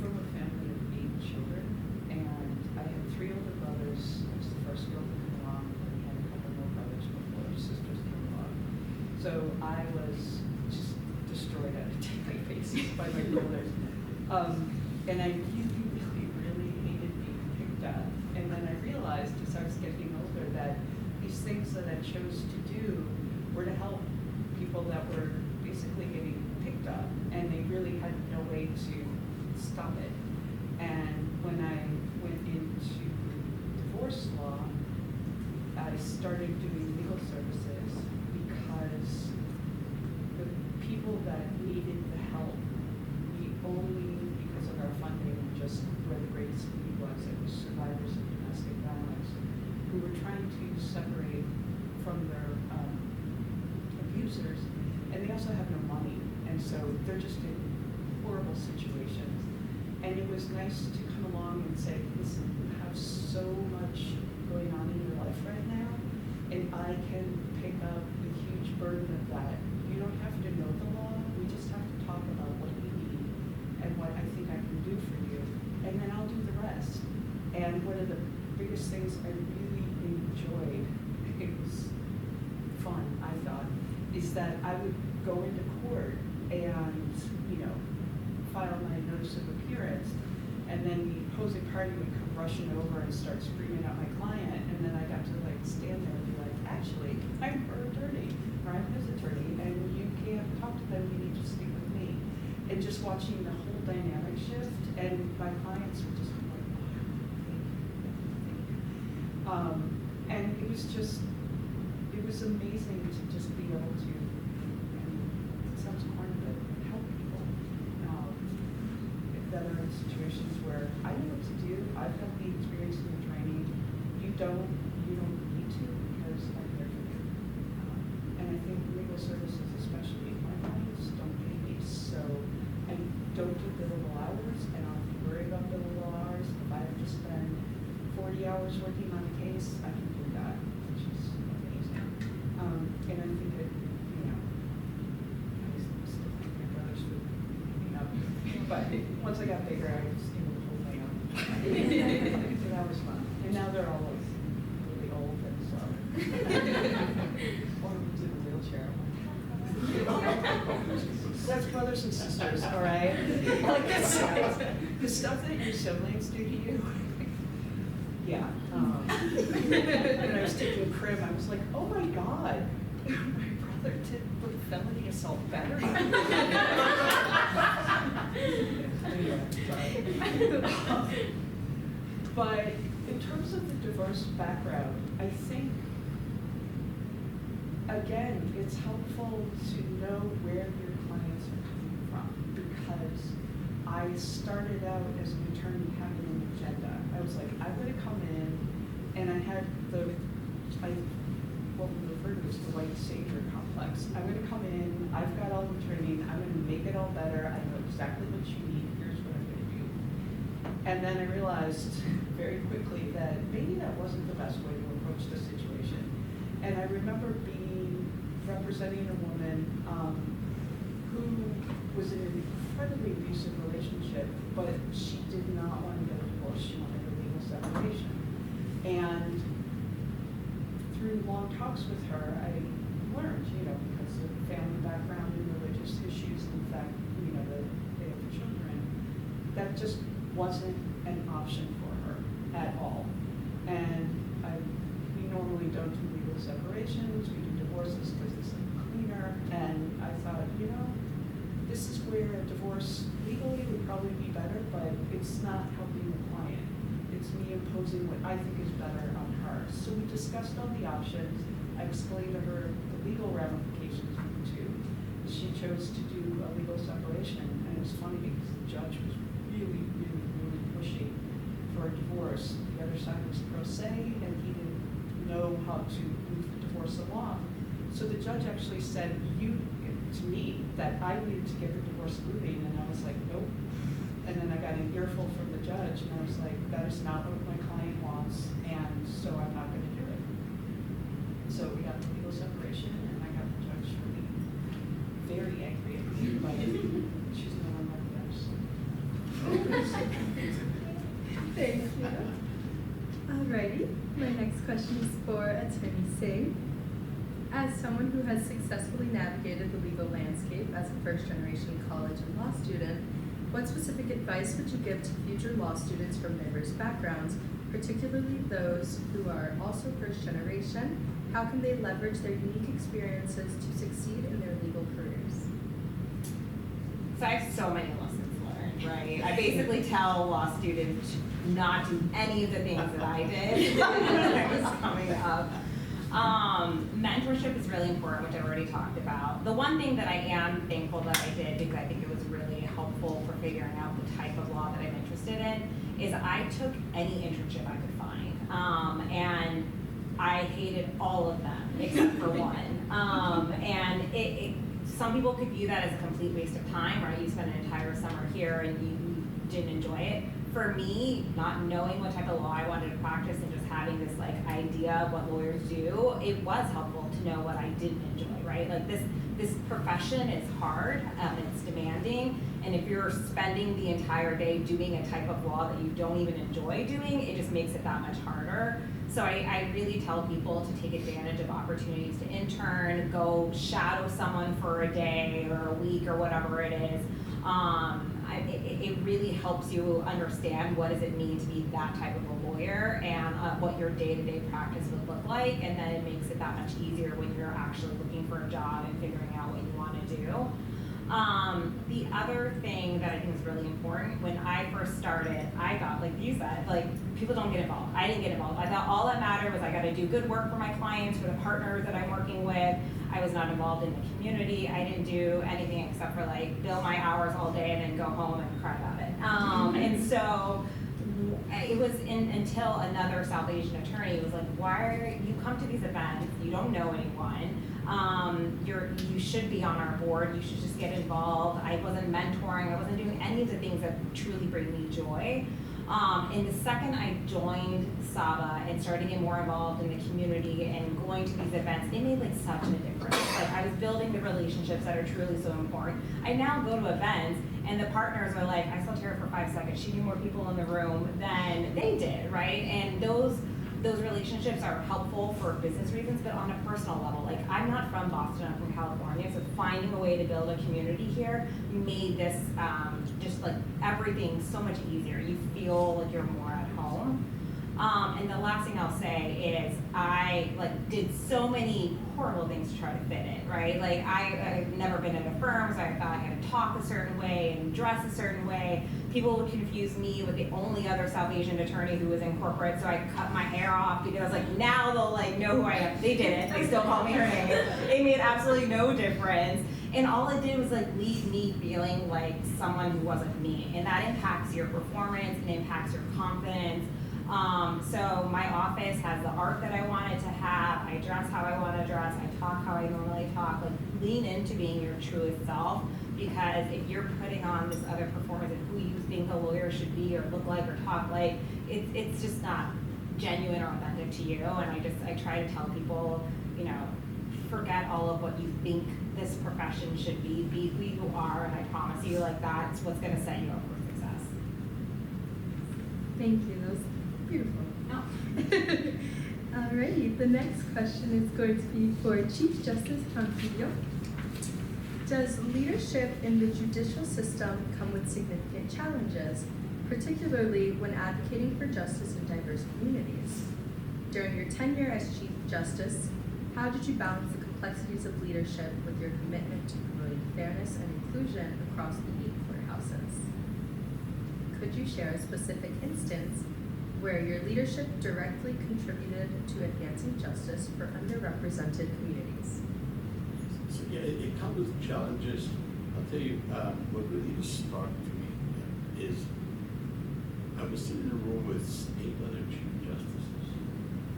from a family of 8 children, and I had 3 older brothers. I was the first girl to come along, and we had a couple more brothers before sisters came along. So I was just destroyed on a daily basis by my brothers. And I really hated being picked on. And then I realized as I was getting older that these things that I chose to do were to help people that were basically getting picked on, and they really had no way to stop it. And when I went into divorce law, I started doing legal services because the people that needed the help, we only, because of our funding, just where the greatest need was, it was survivors of domestic violence who were trying to separate from their abusers, and they also have no money, and so they're just in horrible situations. And it was nice to come along and say, listen, you have so much going on in your life right now, and I can pick up the huge burden of that. You don't have to know the law, we just have to talk about what you need and what I think I can do for you, and then I'll do the rest. And one of the biggest things I really enjoyed, it was fun, I thought, is that I would go into court and, file my notice of appearance, and then the opposing party would come rushing over and start screaming at my client, and then I got to stand there and be like, actually, I'm her attorney, or I'm his attorney, and you can't talk to them, you need to speak with me. And just watching the whole whole dynamic shift, and my clients were just like, oh, thank you. And it was amazing to just be able to, and it sounds corny, but help people that are in situations where I know what to do, I've had the experience in the training, you don't need to, because I'm here for you. And I think legal services, especially my clients, don't pay me, so, and don't do billable hours, and I don't have to worry about billable hours. If I have to spend 40 hours working on a case, I can do that, which is amazing. And I think it, I still think my brothers would beat me up, but once I got bigger, I was able to hold my own. So that was fun. And now they're all like really old, and so one of them's in a wheelchair. That's brothers and sisters, all right? Like the stuff that your siblings do to you. Yeah. When I was taking crib, I was like, oh my God, my brother did felony assault battery. Anyway, sorry. But in terms of the diverse background, I think, again, it's helpful to know where your clients are coming from, because I started out as an attorney having an agenda. I was like, I'm going to come in, and I had what we refer to as the white savior complex. I'm going to come in, I've got all the training, I'm going to make it all better, I know exactly what you need, here's what I'm going to do. And then I realized very quickly that maybe that wasn't the best way to approach the situation. And I remember representing a woman who was in an incredibly abusive relationship, but she did not want to get a divorce, she wanted a legal separation. And through long talks with her, I learned, because of family background and religious issues, and the fact, that they have children, that just wasn't an option for her at all. And we normally don't do legal separations, we do divorces because it's cleaner, and I thought, this is where a divorce legally would probably be better, but it's not helping the client. It's me imposing what I think is better on her. So we discussed all the options. I explained to her the legal ramifications of the two. She chose to do a legal separation, and it was funny because the judge was really, really, really pushing for a divorce. The other side was pro se, and he didn't know how to move the divorce along. So the judge actually said to me that I needed to get the divorce moving, and I was like, nope. And then I got an earful from the judge, and I was like, that is not what my client wants, and so I'm not going to do it. So we got the legal separation, and I got the judge really very angry at me, but she's no one like that. So. Thank you. Alrighty, my next question is for Attorney Singh. As someone who has successfully navigated the legal landscape as a first-generation college and law student, what specific advice would you give to future law students from diverse backgrounds, particularly those who are also first-generation? How can they leverage their unique experiences to succeed in their legal careers? So I have so many lessons learned, right? I basically tell law students not do any of the things that I did when I was coming up. Mentorship is really important, which I've already talked about. The one thing that I am thankful that I did, because I think it was really helpful for figuring out the type of law that I'm interested in, is I took any internship I could find. And I hated all of them except for one. And some people could view that as a complete waste of time, right? You spend an entire summer here and you didn't enjoy it. For me, not knowing what type of law I wanted to practice and just having this idea of what lawyers do, it was helpful to know what I didn't enjoy, right? This profession is hard, it's demanding, and if you're spending the entire day doing a type of law that you don't even enjoy doing, it just makes it that much harder. So I really tell people to take advantage of opportunities to intern, go shadow someone for a day or a week or whatever it is. It really helps you understand what does it mean to be that type of a lawyer and what your day-to-day practice would look like, and then it makes it that much easier when you're actually looking for a job and figuring out what you want to do. The other thing that I think is really important, when I first started, I thought, like you said, like, people don't get involved. I didn't get involved. I thought all that mattered was I gotta do good work for my clients, for the partners that I'm working with. I was not involved in the community. I didn't do anything except for like bill my hours all day and then go home and cry about it. And so it was until another South Asian attorney was like, why are you come to these events? You don't know anyone. You should be on our board. You should just get involved. I wasn't mentoring. I wasn't doing any of the things that truly bring me joy. And the second I joined SABA and started getting more involved in the community and going to these events, it made like such a difference. Like I was building the relationships that are truly so important. I now go to events and the partners are like, I saw Tara for 5 seconds. She knew more people in the room than they did, right? And those relationships are helpful for business reasons, but on a personal level. Like I'm not from Boston, I'm from California, so finding a way to build a community here made this just like everything so much easier. You feel like you're more at home. And the last thing I'll say is I like did so many horrible things to try to fit in, right? Like I've never been at a firm, so I thought I had to talk a certain way and dress a certain way. People would confuse me with the only other South Asian attorney who was in corporate, so I cut my hair off because I was like, now they'll like know who I am. They didn't. They still call me her name. It made absolutely no difference. And all it did was like leave me feeling like someone who wasn't me. And that impacts your performance and impacts your confidence. So my office has the art that I wanted to have. I dress how I want to dress. I talk how I normally talk. Like lean into being your truest self, because if you're putting on this other performance of who you think a lawyer should be or look like or talk like, it's just not genuine or authentic to you. And I try to tell people, you know, forget all of what you think this profession should be who you are, and I promise you, like that's what's gonna set you up for success. Thank you, that was beautiful. No. Alrighty, the next question is going to be for Chief Justice Ronquillo. Does leadership in the judicial system come with significant challenges, particularly when advocating for justice in diverse communities? During your tenure as Chief Justice, how did you balance the complexities of leadership with your commitment to promoting fairness and inclusion across the 8 courthouses? Could you share a specific instance where your leadership directly contributed to advancing justice for underrepresented communities? So yeah, it comes with challenges. I'll tell you, what really was stark to me is I was sitting in a room with 8 other Chief Justices.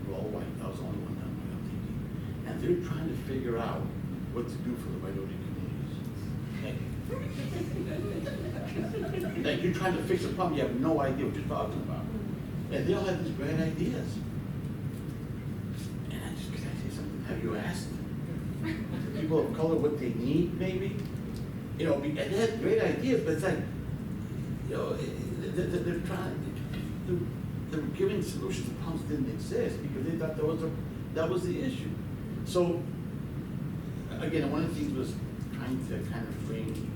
We're all white. I was the only one on my TV. And they're trying to figure out what to do for the minority communities. Like you're trying to fix a problem, you have no idea what you're talking about. And they all have these great ideas. And can I say something? Have you asked the people of color what they need, maybe? You know, and they have great ideas, but it's like, you know, they're trying, they're giving solutions to problems that didn't exist because they thought that was the issue. So, again, one of the things was trying to kind of bring,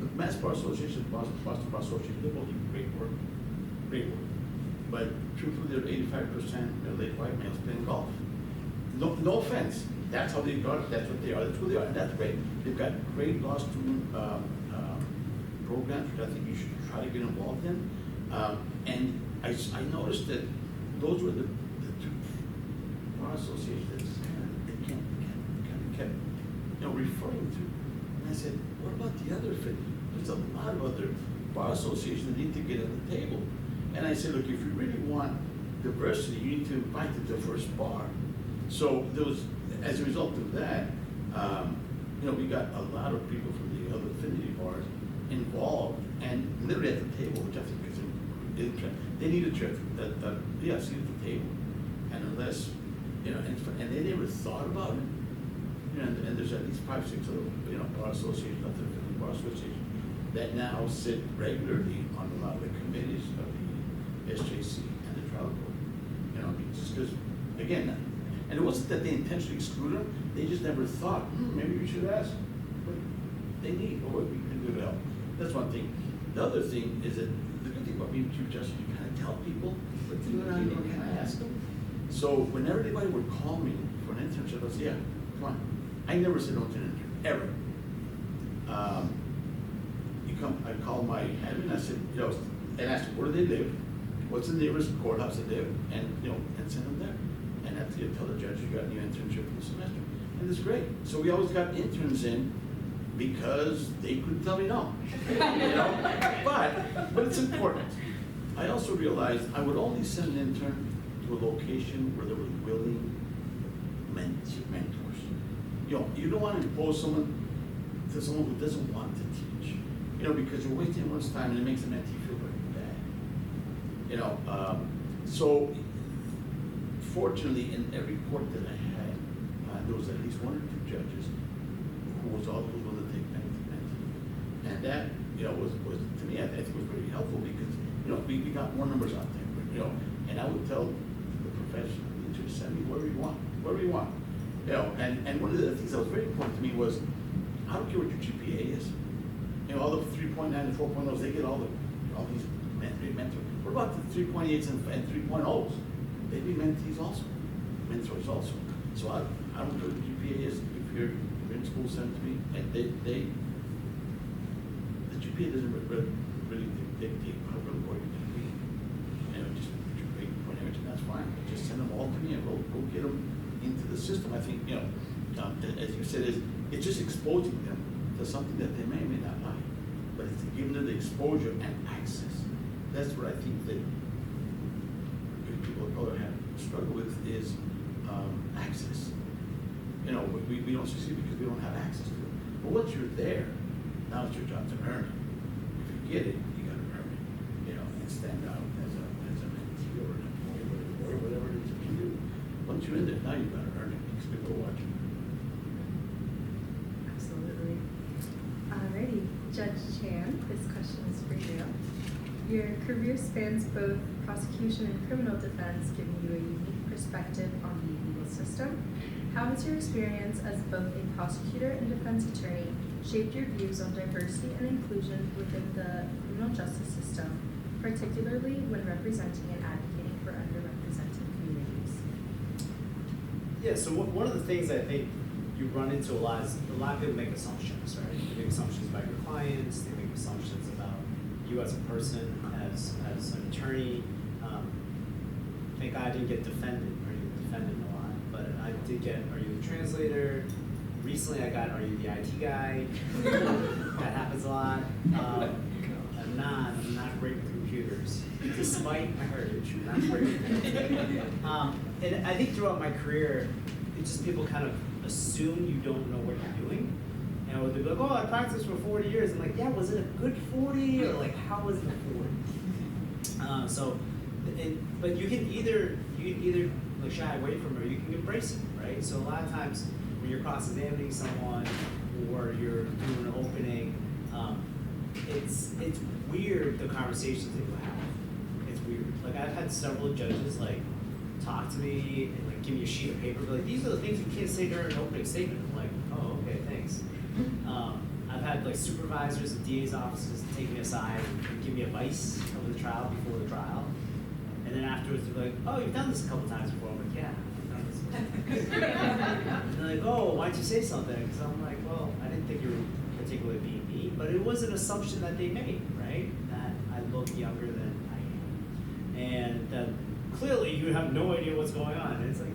the Mass Bar Association, Boston Bar Association, they're both doing great work. But truthfully, they're 85% late white males playing golf. No offense, that's how they got it, that's what they are, that's who they are, and that's great. They've got great law student programs, which I think you should try to get involved in. And I noticed that those were the 2 bar associations that kept referring to. And I said, what about the other 50? There's a lot of other bar associations that need to get on the table. And I said, look, if you really want diversity, you need to invite the diverse bar. So there was, as a result of that, we got a lot of people from the other affinity bars involved and literally at the table, which I think is interesting. They need a chair, seat at the table. And unless, and they never thought about it. And there's at least 5, 6 other, bar associations, not the affinity bar association, that now sit regularly on a lot of the committees of the SJC and the trial court. Just because, again, and it wasn't that they intentionally excluded them, they just never thought, maybe we should ask what they need or what we can do to help. That's one thing. The other thing is that the good thing about being Chief Justice, you kind of tell people what to do and can I ask them. So whenever anybody would call me for an internship, I said, yeah, come on. I never said no to an intern, ever. I called my admin, I said, and asked them, where do they live? What's the nearest courthouse they live? And, and send them there. And after you tell the judge you got a new internship for the semester. And it's great. So we always got interns in because they couldn't tell me no. But it's important. I also realized I would only send an intern to a location where there were willing mentors. You don't want to impose someone who doesn't want to teach. Because you're wasting everyone's time and it makes the mentee feel very bad. So fortunately, in every court that I had, there was at least one or two judges who was always willing to take mentee. And that, was to me, I think was very helpful because, we got more numbers out there, and I would tell the professional, just send me wherever you want. And one of the things that was very important to me was, I don't care what your GPA is. All the 3.9 and 4.0s, they get all these mentors. What about the 3.8s and 3.0s? They'd be mentees also, mentors also. So I don't care what the GPA is. If you're in school, send it to me. And the GPA doesn't really dictate how good you're going to be. Just put your grade point average, and that's fine. Just send them all to me, and we'll get them into the system. I think, as you said, it's just exposing them to something that they may or may not like, but it's giving them the exposure and access. That's what I think that people of color have struggled with is access. We don't succeed because we don't have access to it. But once you're there, now it's your job to earn it. If you get it, you got to earn it. And stand out as a mentee or an employee or whatever it is that you do. Once you're in there, now you've got to earn it because people are watching. Absolutely. Alrighty, Judge Chan, this question is for you. Your career spans both prosecution and criminal defense, giving you a unique perspective on the legal system. How has your experience as both a prosecutor and defense attorney shaped your views on diversity and inclusion within the criminal justice system, particularly when representing and advocating for underrepresented communities? Yeah, so one of the things I think you run into a lot is a lot of people make assumptions, right? They make assumptions about your clients, they make assumptions about you as a person, as an attorney. Thank God I didn't get defended a lot, but I did get, are you the translator? Recently I got, are you the IT guy? That happens a lot. I'm not great with computers, despite my heritage. I'm not great with computers. And I think throughout my career, it's just people kind of assume you don't know what you're doing. And they'll be like, oh, I practiced for 40 years. I'm like, yeah, was it a good 40? Or like, how was it a 40? But you can either like shy away from it or you can embrace it, right? So a lot of times when you're cross-examining someone or you're doing an opening, it's weird the conversations that you have. It's weird. Like I've had several judges like talk to me and like give me a sheet of paper, but like these are the things you can't say during an opening statement. I'm like, oh, okay, thanks. I've had like supervisors and DA's offices take me aside and give me advice over the trial, before the trial. And then afterwards they're like, oh, you've done this a couple times before. I'm like, yeah, I've done this before. And they're like, oh, why'd you say something? Because I'm like, well, I didn't think you were particularly being mean, but it was an assumption that they made, right? That I look younger than I am. And that clearly you have no idea what's going on. And it's like,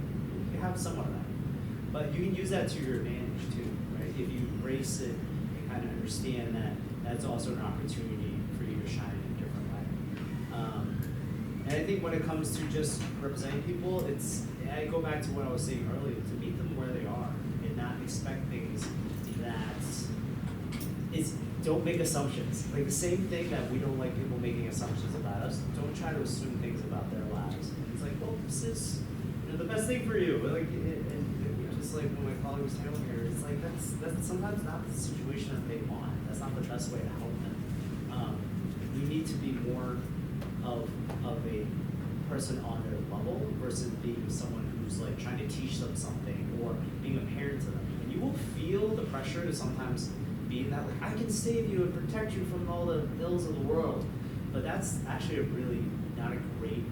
you have somewhat of that. But you can use that to your advantage too, right? If you embrace it and kind of understand that that's also an opportunity for you to shine in a different way. And I think when it comes to just representing people, I go back to what I was saying earlier, to meet them where they are and not expect things don't make assumptions. Like the same thing that we don't like people making assumptions about us, don't try to assume things about their lives. And it's like, well, this is the best thing for you. But like, and just like when my colleague was telling here, it's like that's sometimes not the situation that they want. That's not the best way to help them. We need to be more of a person on their level versus being someone who's like trying to teach them something or being a parent to them. And you will feel the pressure to sometimes being that like I can save you and protect you from all the ills of the world, but that's actually really not a great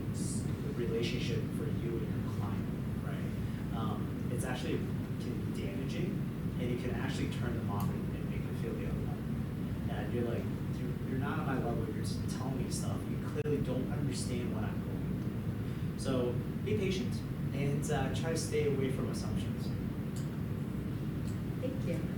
relationship for you and your client, right? It's actually can be damaging, and it can actually turn them off and make them feel the other way. And you're like, you're not on my level, you're just telling me stuff. You clearly don't understand what I'm going through. So be patient and try to stay away from assumptions. Thank you.